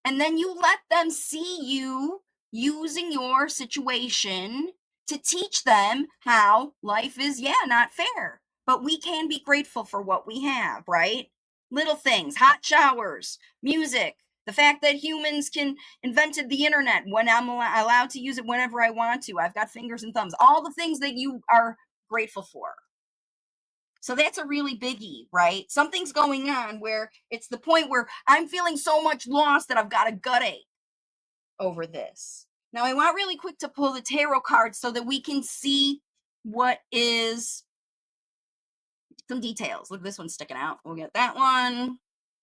And then you let them see you using your situation to teach them how life is, not fair. But we can be grateful for what we have, right? Little things, hot showers, music, the fact that humans invented the internet when I'm allowed to use it whenever I want to. I've got fingers and thumbs, all the things that you are grateful for. So that's a really biggie, right? Something's going on where it's the point where I'm feeling so much loss that I've got a gut ache over this. Now, I want really quick to pull the tarot cards so that we can see what is some details. Look, this one's sticking out. We'll get that one.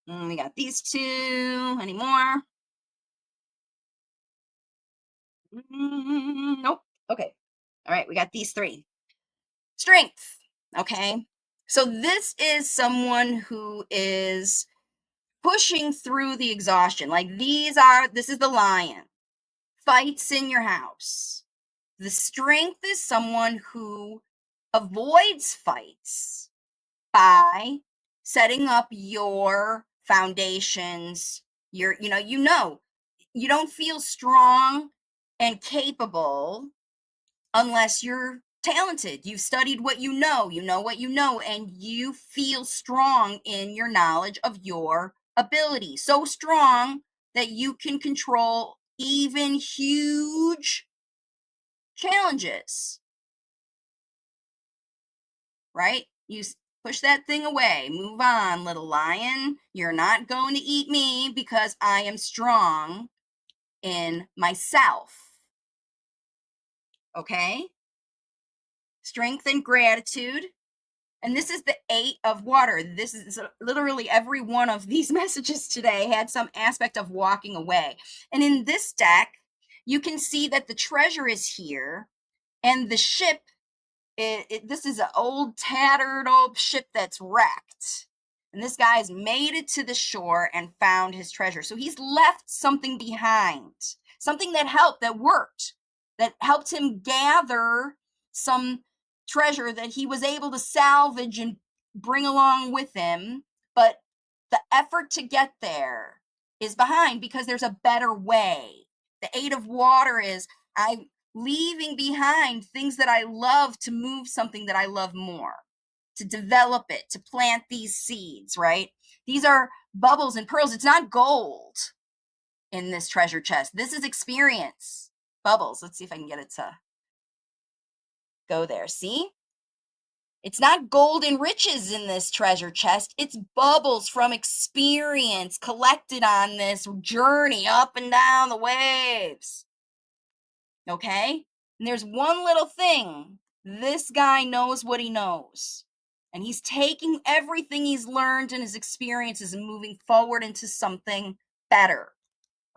And we got these two. Any more? Nope. Okay. All right. We got these three. Strength. Okay. So this is someone who is pushing through the exhaustion. Like this is the lion. Fights in your house. The strength is someone who avoids fights by setting up your foundations. You don't feel strong and capable unless you're talented. You've studied what you know what you know, and you feel strong in your knowledge of your ability. So strong that you can control even huge challenges, right? You push that thing away. Move on, little lion. You're not going to eat me because I am strong in myself. Okay? Strength and gratitude. And this is the 8 of water. This is literally every one of these messages today had some aspect of walking away. And in this deck, you can see that the treasure is here and the ship. This is an tattered old ship that's wrecked. And this guy's made it to the shore and found his treasure. So he's left something behind, something that worked, that helped him gather some treasure that he was able to salvage and bring along with him. But the effort to get there is behind because there's a better way. The 8 of water is, I'm leaving behind things that I love to move something that I love more, to develop it, to plant these seeds, right? These are bubbles and pearls. It's not gold in this treasure chest. This is experience. Bubbles. Let's see if I can get it to go there. See? It's not gold and riches in this treasure chest. It's bubbles from experience collected on this journey up and down the waves. Okay? And there's one little thing. This guy knows what he knows. And he's taking everything he's learned and his experiences and moving forward into something better.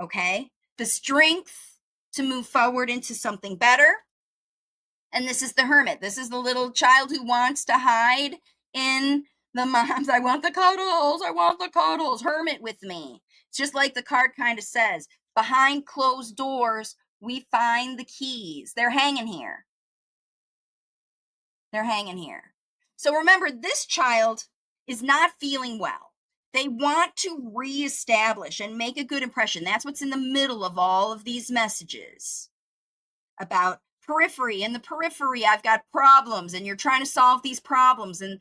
Okay? The strength to move forward into something better. And this is the hermit. This is the little child who wants to hide in the mom's. I want the cuddles. I want the cuddles. Hermit with me. It's just like the card kind of says. Behind closed doors, we find the keys. They're hanging here. They're hanging here. So remember, this child is not feeling well. They want to reestablish and make a good impression. That's what's in the middle of all of these messages about periphery. In the periphery, I've got problems, and you're trying to solve these problems, and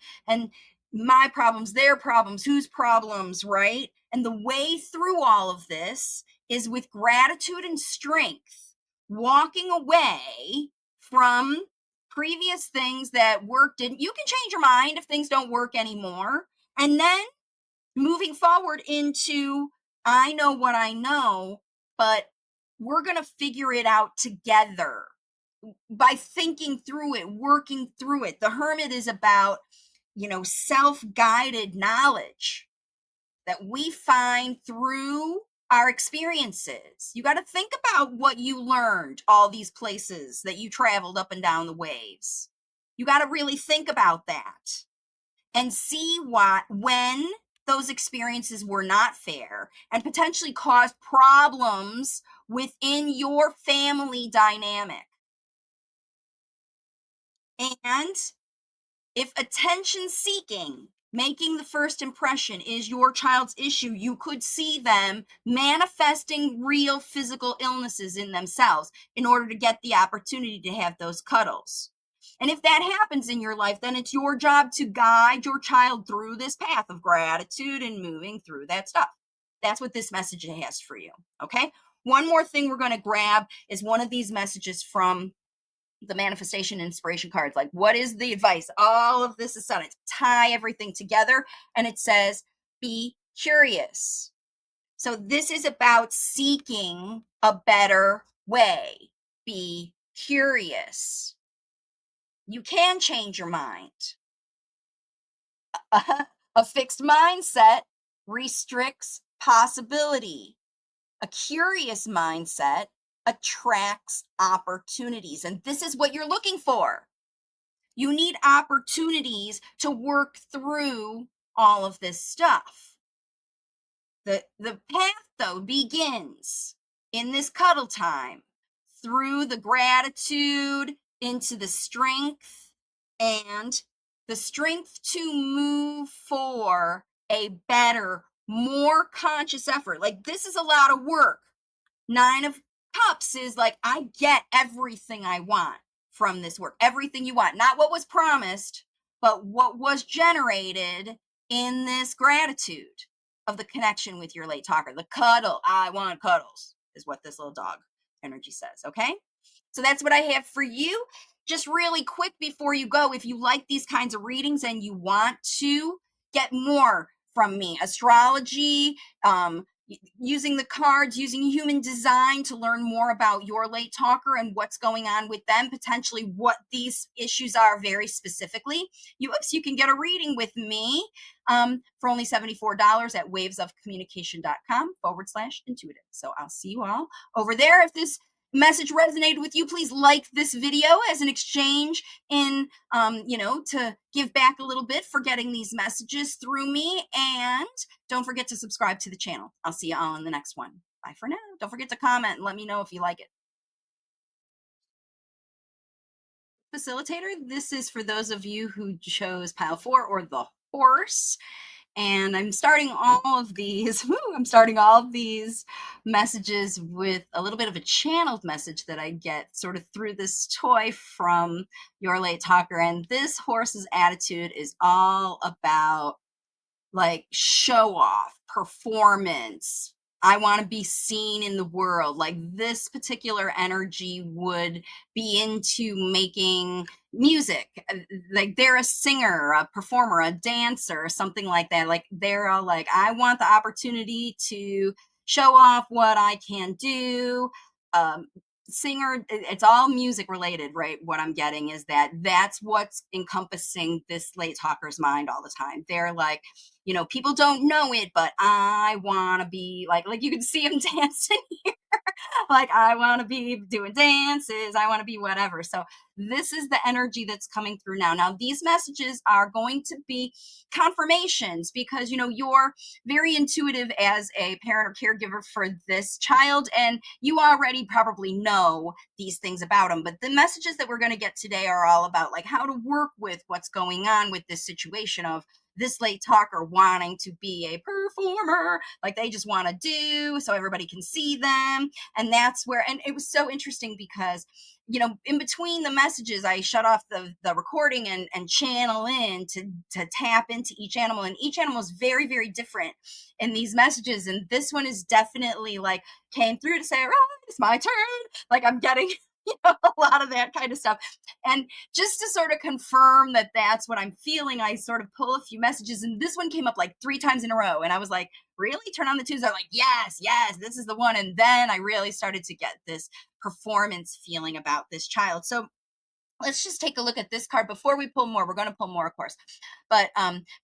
my problems, their problems, whose problems, right? And the way through all of this is with gratitude and strength, walking away from previous things that worked. And you can change your mind if things don't work anymore, and then moving forward into, I know what I know, but we're going to figure it out together by thinking through it, working through it. The hermit is about, self-guided knowledge that we find through our experiences. You got to think about what you learned, all these places that you traveled up and down the waves. You got to really think about that and see when those experiences were not fair and potentially caused problems within your family dynamic. And if attention seeking, making the first impression, is your child's issue, you could see them manifesting real physical illnesses in themselves in order to get the opportunity to have those cuddles. And if that happens in your life, then it's your job to guide your child through this path of gratitude and moving through that stuff. That's what this message has for you. Okay. One more thing we're going to grab is one of these messages from the manifestation inspiration cards. Like, what is the advice? All of this is on it. Tie everything together. And it says, be curious. So this is about seeking a better way. Be curious. You can change your mind. A fixed mindset restricts possibility. A curious mindset attracts opportunities. And this is what you're looking for. You need opportunities to work through all of this stuff. The path, though, begins in this cuddle time through the gratitude into the strength and the strength to move for a better, more conscious effort. Like, this is a lot of work. 9 of Cups is like, I get everything I want from this work. Everything you want. Not what was promised, but what was generated in this gratitude of the connection with your late talker. The cuddle. I want cuddles is what this little dog energy says. Okay. So that's what I have for you. Just really quick before you go, if you like these kinds of readings and you want to get more from me, astrology, using the cards, using human design to learn more about your late talker and what's going on with them, potentially what these issues are very specifically, you can get a reading with me for only $74 at wavesofcommunication.com/intuitive. So I'll see you all over there. If this message resonated with you, please like this video as an exchange in to give back a little bit for getting these messages through me. And don't forget to subscribe to the channel. I'll see you all in the next one. Bye for now. Don't forget to comment and let me know if you like it. Facilitator, this is for those of you who chose pile 4 or the horse. And I'm starting all of these messages with a little bit of a channeled message that I get sort of through this toy from your late talker. And this horse's attitude is all about like show off, performance, I want to be seen in the world. Like this particular energy would be into making music. Like they're a singer, a performer, a dancer, something like that. Like they're all like, I want the opportunity to show off what I can do. Um, Singer, it's all music related, right? What I'm getting is that that's what's encompassing this late talker's mind all the time. They're like, people don't know it, but I want to be like you can see him dancing. Like I want to be doing dances, I want to be whatever. So this is the energy that's coming through now. Now these messages are going to be confirmations because you're very intuitive as a parent or caregiver for this child, and you already probably know these things about them. But the messages that we're going to get today are all about like how to work with what's going on with this situation of this late talker wanting to be a performer, like they just want to do so everybody can see them. And that's where, and it was so interesting because in between the messages I shut off the recording and channel in to tap into each animal, and each animal is very, very different in these messages. And this one is definitely like came through to say, all right, it's my turn. Like I'm getting a lot of that kind of stuff. And just to sort of confirm that that's what I'm feeling, I sort of pull a few messages, and this one came up like 3 times in a row, and I was like, really? Turn on the twos. I'm like, yes, this is the one. And then I really started to get this performance feeling about this child. So let's just take a look at this card before we pull more. We're going to pull more, of course. But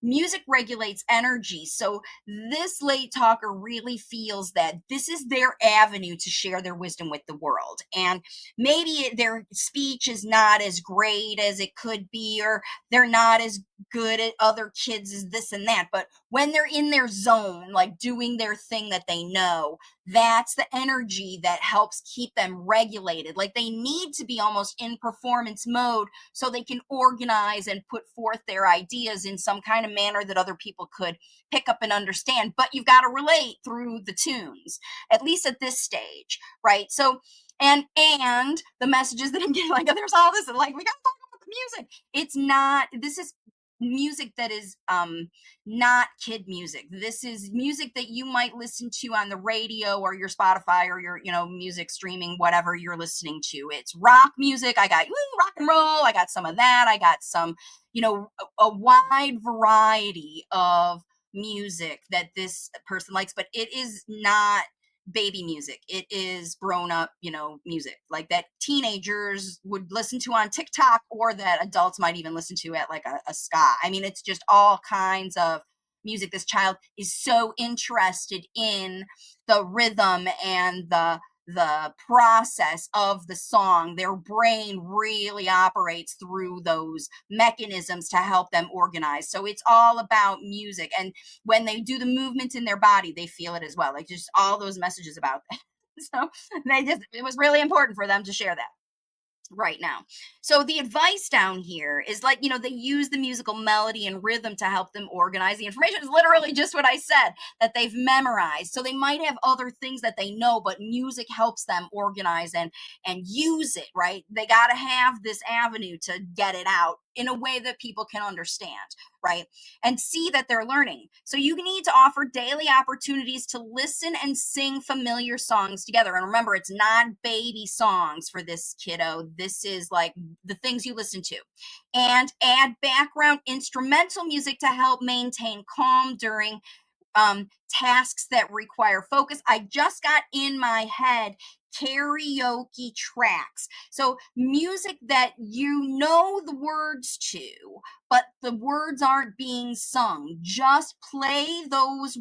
music regulates energy. So this late talker really feels that this is their avenue to share their wisdom with the world. And maybe their speech is not as great as it could be, or they're not as good at other kids as this and that. But when they're in their zone, like doing their thing that they know, that's the energy that helps keep them regulated. Like they need to be almost in performance mode so they can organize and put forth their ideas in some kind of manner that other people could pick up and understand. But you've got to relate through the tunes, at least at this stage, right? So, and the messages that I'm getting, like there's all this, and like we got to talk about the music. It's not. This is music that is not kid music. This is music that you might listen to on the radio or your Spotify or your music streaming, whatever you're listening to. It's rock music. I got rock and roll, I got some of that, I got some a wide variety of music that this person likes, but it is not baby music. It is grown up, music like that teenagers would listen to on TikTok, or that adults might even listen to at like a ska. I mean, it's just all kinds of music. This child is so interested in the rhythm and the process of the song. Their brain really operates through those mechanisms to help them organize. So it's all about music. And when they do the movement in their body, they feel it as well. Like just all those messages about that. So it was really important for them to share that right now. So the advice down here is like, they use the musical melody and rhythm to help them organize. The information is literally just what I said, that they've memorized. So they might have other things that they know, but music helps them organize and use it, right? They got to have this avenue to get it out in a way that people can understand, right? And see that they're learning. So you need to offer daily opportunities to listen and sing familiar songs together. And remember, it's not baby songs for this kiddo. This is like the things you listen to. And add background instrumental music to help maintain calm during tasks that require focus. I just got in my head karaoke tracks. So music that you know the words to, but the words aren't being sung. Just play those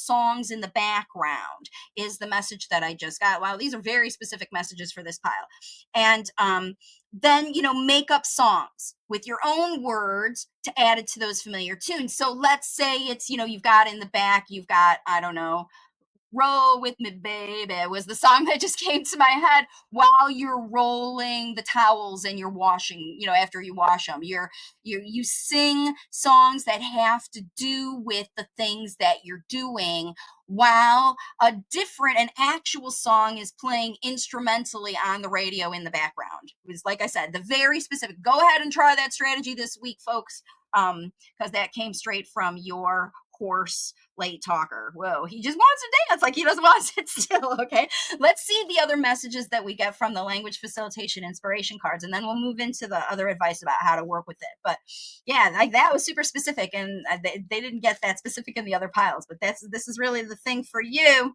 songs in the background is the message that I just got. Wow, these are very specific messages for this pile. And then make up songs with your own words to add it to those familiar tunes. So let's say it's you've got in the back, you've got, I don't know, roll with me baby was the song that just came to my head while you're rolling the towels and you're washing, after you wash them. You sing songs that have to do with the things that you're doing, while an actual song is playing instrumentally on the radio in the background. It was, like I said, the very specific. Go ahead and try that strategy this week, folks, because that came straight from your course late talker. Whoa, he just wants to dance, like he doesn't want to sit still. Okay, let's see the other messages that we get from the language facilitation inspiration cards, and then we'll move into the other advice about how to work with it. But yeah, like that was super specific, and they didn't get that specific in the other piles, but this is really the thing for you.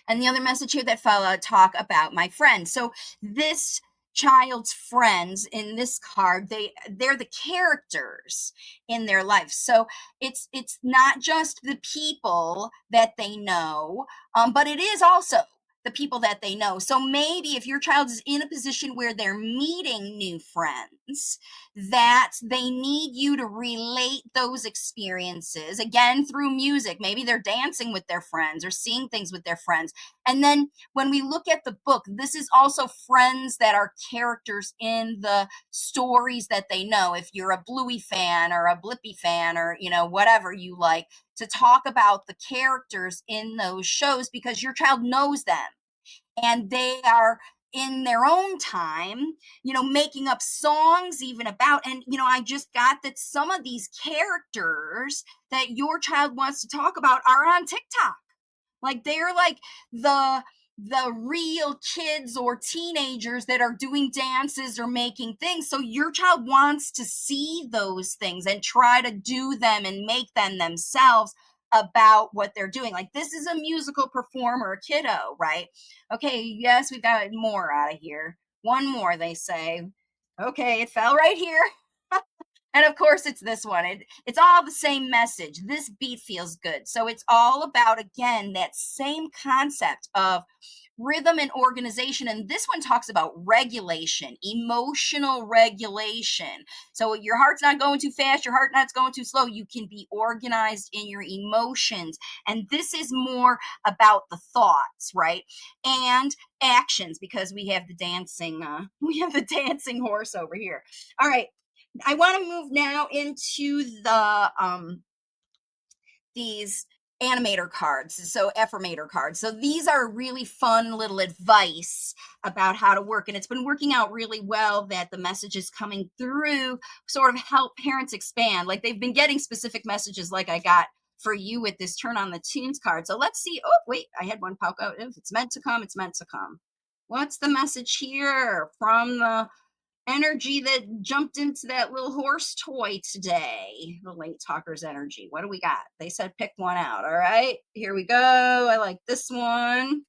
And the other message here that fella talk about my friends. So this child's friends in this card, they're the characters in their life. So it's not just the people that they know, but it is also the people that they know. So maybe if your child is in a position where they're meeting new friends, that they need you to relate those experiences again through music. Maybe they're dancing with their friends or seeing things with their friends. And then when we look at the book, this is also friends that are characters in the stories that they know. If you're a Bluey fan or a Blippy fan or, whatever you like, to talk about the characters in those shows because your child knows them and they are in their own time, making up songs even about. And, I just got that some of these characters that your child wants to talk about are on TikTok. Like they're like the real kids or teenagers that are doing dances or making things. So your child wants to see those things and try to do them and make them themselves about what they're doing. Like this is a musical performer, kiddo, right? Okay, yes, we've got more out of here. One more, they say. Okay, it fell right here. And of course, it's this one. It's all the same message. This beat feels good. So it's all about, again, that same concept of rhythm and organization. And this one talks about regulation, emotional regulation. So your heart's not going too fast, your heart not going too slow. You can be organized in your emotions. And this is more about the thoughts, right? And actions, because we have the dancing, horse over here. All right. I want to move now into these animator cards, so affirmator cards. So these are really fun little advice about how to work, and it's been working out really well that the messages coming through sort of help parents expand. Like they've been getting specific messages like I got for you with this turn on the tunes card. So let's see. Oh, wait, I had one pop out. If it's meant to come, it's meant to come. What's the message here from the energy that jumped into that little horse toy today? The late talker's energy. What do we got? They said pick one out. All right, here we go. I like this one.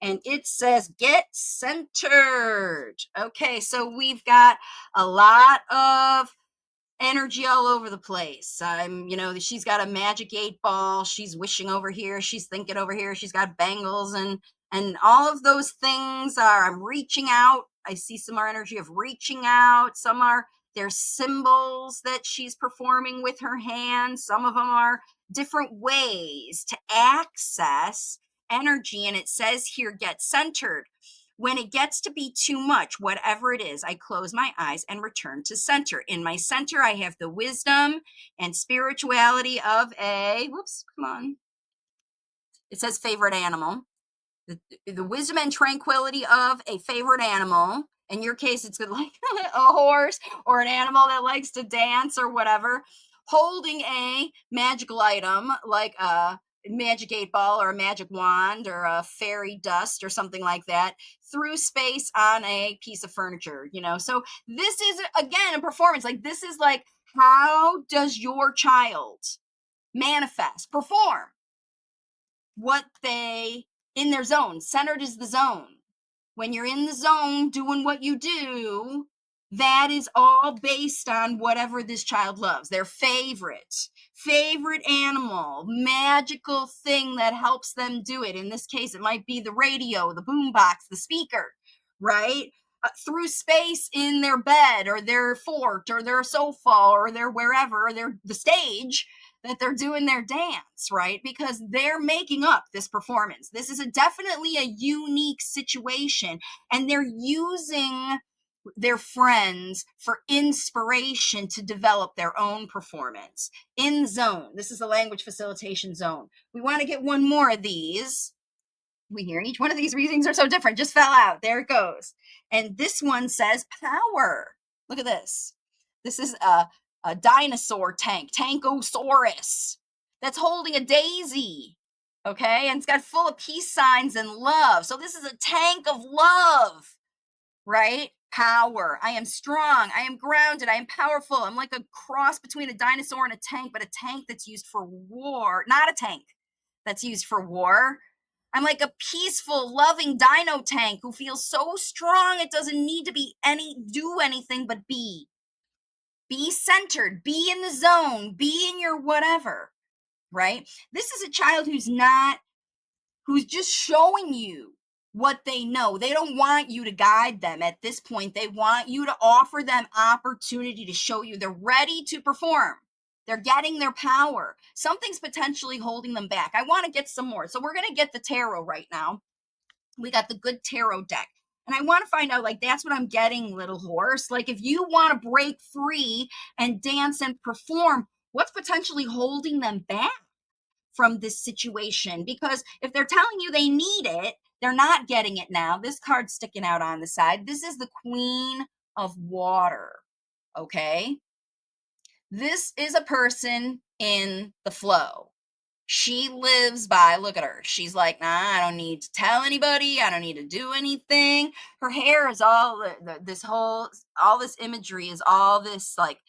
And it says get centered. Okay, so we've got a lot of energy all over the place. She's got a magic 8 ball. She's wishing over here. She's thinking over here. She's got bangles and all of those things are, I'm reaching out. I see some more energy of reaching out. Some are, there's symbols that she's performing with her hands. Some of them are different ways to access energy. And it says here, get centered. When it gets to be too much, whatever it is, I close my eyes and return to center. In my center, I have the wisdom and spirituality of whoops, come on. It says favorite animal. The wisdom and tranquility of a favorite animal. In your case, it's like a horse or an animal that likes to dance or whatever. Holding a magical item like a magic 8 ball or a magic wand or a fairy dust or something like that through space on a piece of furniture, So this is, again, a performance. Like this is like, how does your child manifest, perform what they in their zone? Centered is the zone. When you're in the zone doing what you do, that is all based on whatever this child loves, their favorite animal, magical thing that helps them do it. In this case, it might be the radio, the boombox, the speaker, right? Through space in their bed or their fort or their sofa or their wherever, or the stage that they're doing their dance, right? Because they're making up this performance. This is definitely a unique situation, and they're using their friends for inspiration to develop their own performance in zone. This is the language facilitation zone. We want to get one more of these. We hear each one of these readings are so different. Just fell out. There it goes. And this one says power. Look at this. This is a dinosaur tank, Tankosaurus. that's holding a daisy. Okay, and it's got full of peace signs and love. So this is a tank of love, right? Power. I am strong. I am grounded. I am powerful. I'm like a cross between a dinosaur and a tank, but a tank that's used for war, not a tank that's used for war. I'm like a peaceful, loving dino tank who feels so strong it doesn't need to do anything but be. Be centered, be in the zone, be in your whatever, right? This is a child who's just showing you what they know. They don't want you to guide them at this point. They want you to offer them opportunity to show you they're ready to perform. They're getting their power. Something's potentially holding them back. I want to get some more. So we're going to get the tarot right now. We got the good tarot deck. And I want to find out, like, that's what I'm getting, little horse. Like, if you want to break free and dance and perform, what's potentially holding them back from this situation? Because if they're telling you they need it, they're not getting it now. This card's sticking out on the side. This is the Queen of Water. Okay. This is a person in the flow. She lives by, look at her. She's like, nah, I don't need to tell anybody. I don't need to do anything. Her hair is all all this imagery is all this like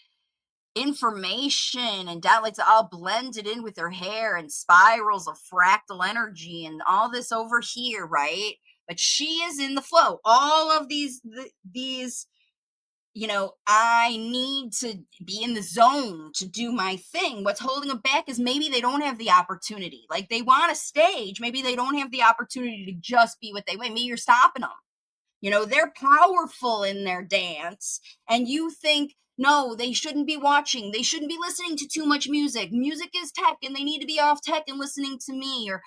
information and down, like it's all blended in with her hair and spirals of fractal energy and all this over here, right? But she is in the flow. All of these, I need to be in the zone to do my thing. What's holding them back is maybe they don't have the opportunity. Like they want a stage, maybe they don't have the opportunity to just be what they want. Maybe you're stopping them. They're powerful in their dance, and you think, no, they shouldn't be watching. They shouldn't be listening to too much music. Music is tech, and they need to be off tech and listening to me. Or,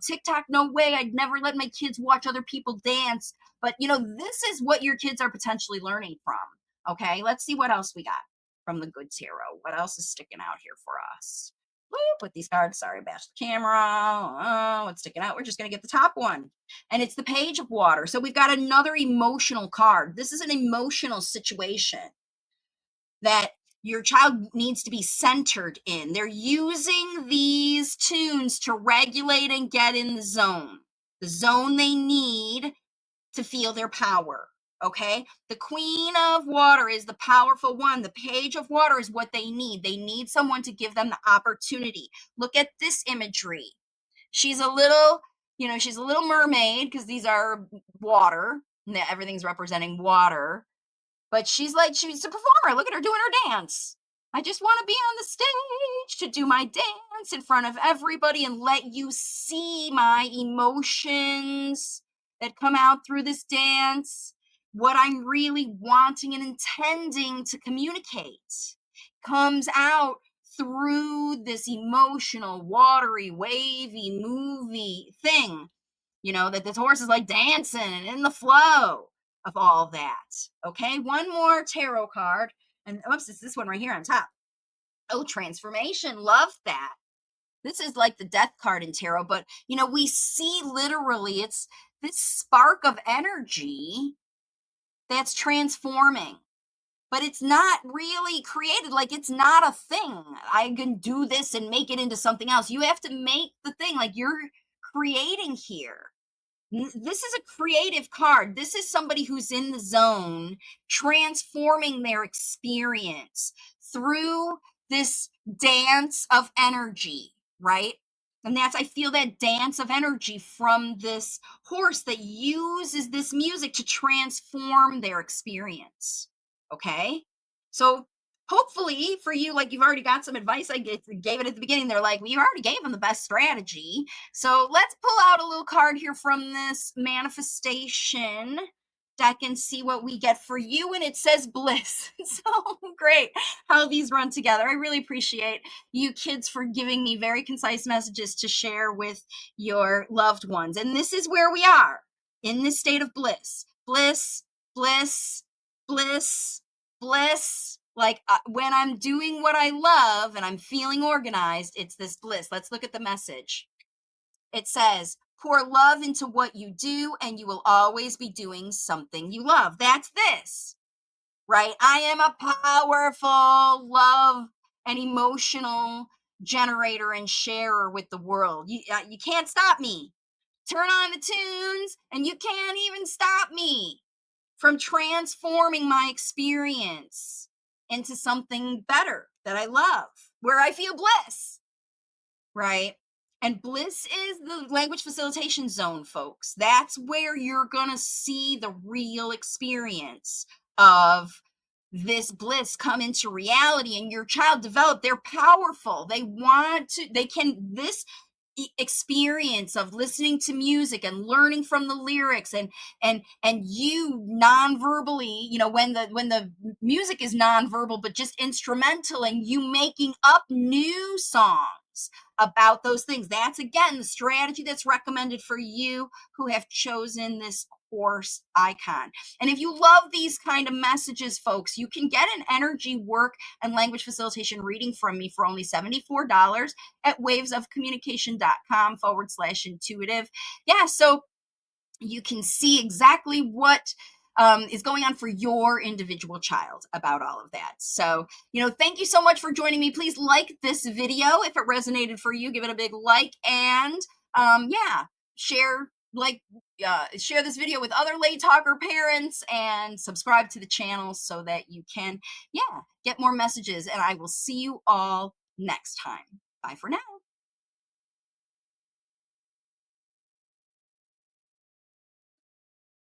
TikTok, no way. I'd never let my kids watch other people dance. But, this is what your kids are potentially learning from. Okay, let's see what else we got from the good tarot. What else is sticking out here for us? With these cards. Sorry, bash the camera. Oh, what's sticking out? We're just going to get the top one. And it's the Page of Water. So we've got another emotional card. This is an emotional situation that your child needs to be centered in. They're using these tunes to regulate and get in the zone they need to feel their power. Okay, the Queen of Water is the powerful one. The Page of Water is what they need. They need someone to give them the opportunity. Look at this imagery. She's a little, she's a little mermaid because these are water. Everything's representing water. But she's a performer. Look at her doing her dance. I just want to be on the stage to do my dance in front of everybody and let you see my emotions that come out through this dance. What I'm really wanting and intending to communicate comes out through this emotional, watery, wavy, movie thing, that this horse is like dancing and in the flow of all that. Okay, one more tarot card. And oops, it's this one right here on top. Oh, transformation. Love that. This is like the death card in tarot, but we see literally it's this spark of energy that's transforming. But it's not really created. Like it's not a thing. I can do this and make it into something else. You have to make the thing, like you're creating here. This is a creative card. This is somebody who's in the zone, transforming their experience through this dance of energy, right? And I feel that dance of energy from this horse that uses this music to transform their experience. Okay. So hopefully for you, like you've already got some advice. I gave it at the beginning. They're like, well, you already gave them the best strategy. So let's pull out a little card here from this manifestation deck and see what we get for you. And it says bliss. So great how these run together. I really appreciate you kids for giving me very concise messages to share with your loved ones. And this is where we are in this state of bliss. Bliss, bliss, bliss, bliss. Like when I'm doing what I love and I'm feeling organized, it's this bliss. Let's look at the message. It says, pour love into what you do and you will always be doing something you love. That's this, right? I am a powerful, love, and emotional generator and sharer with the world. You can't stop me. Turn on the tunes, and you can't even stop me from transforming my experience into something better that I love, where I feel bliss, right? And bliss is the language facilitation zone, folks. That's where you're going to see the real experience of this bliss come into reality, and your child develop. They're powerful. They want to, they can, this experience of listening to music and learning from the lyrics, and you non-verbally, when the music is non-verbal but just instrumental, and you making up new songs about those things. That's again the strategy that's recommended for you who have chosen this course icon. And if you love these kind of messages, folks, you can get an energy work and language facilitation reading from me for only $74 at wavesofcommunication.com/intuitive. Yeah, so you can see exactly what is going on for your individual child about all of that. So, thank you so much for joining me. Please like this video if it resonated for you. Give it a big like, and yeah, share share this video with other late talker parents, and subscribe to the channel so that you can, get more messages. And I will see you all next time. Bye for now.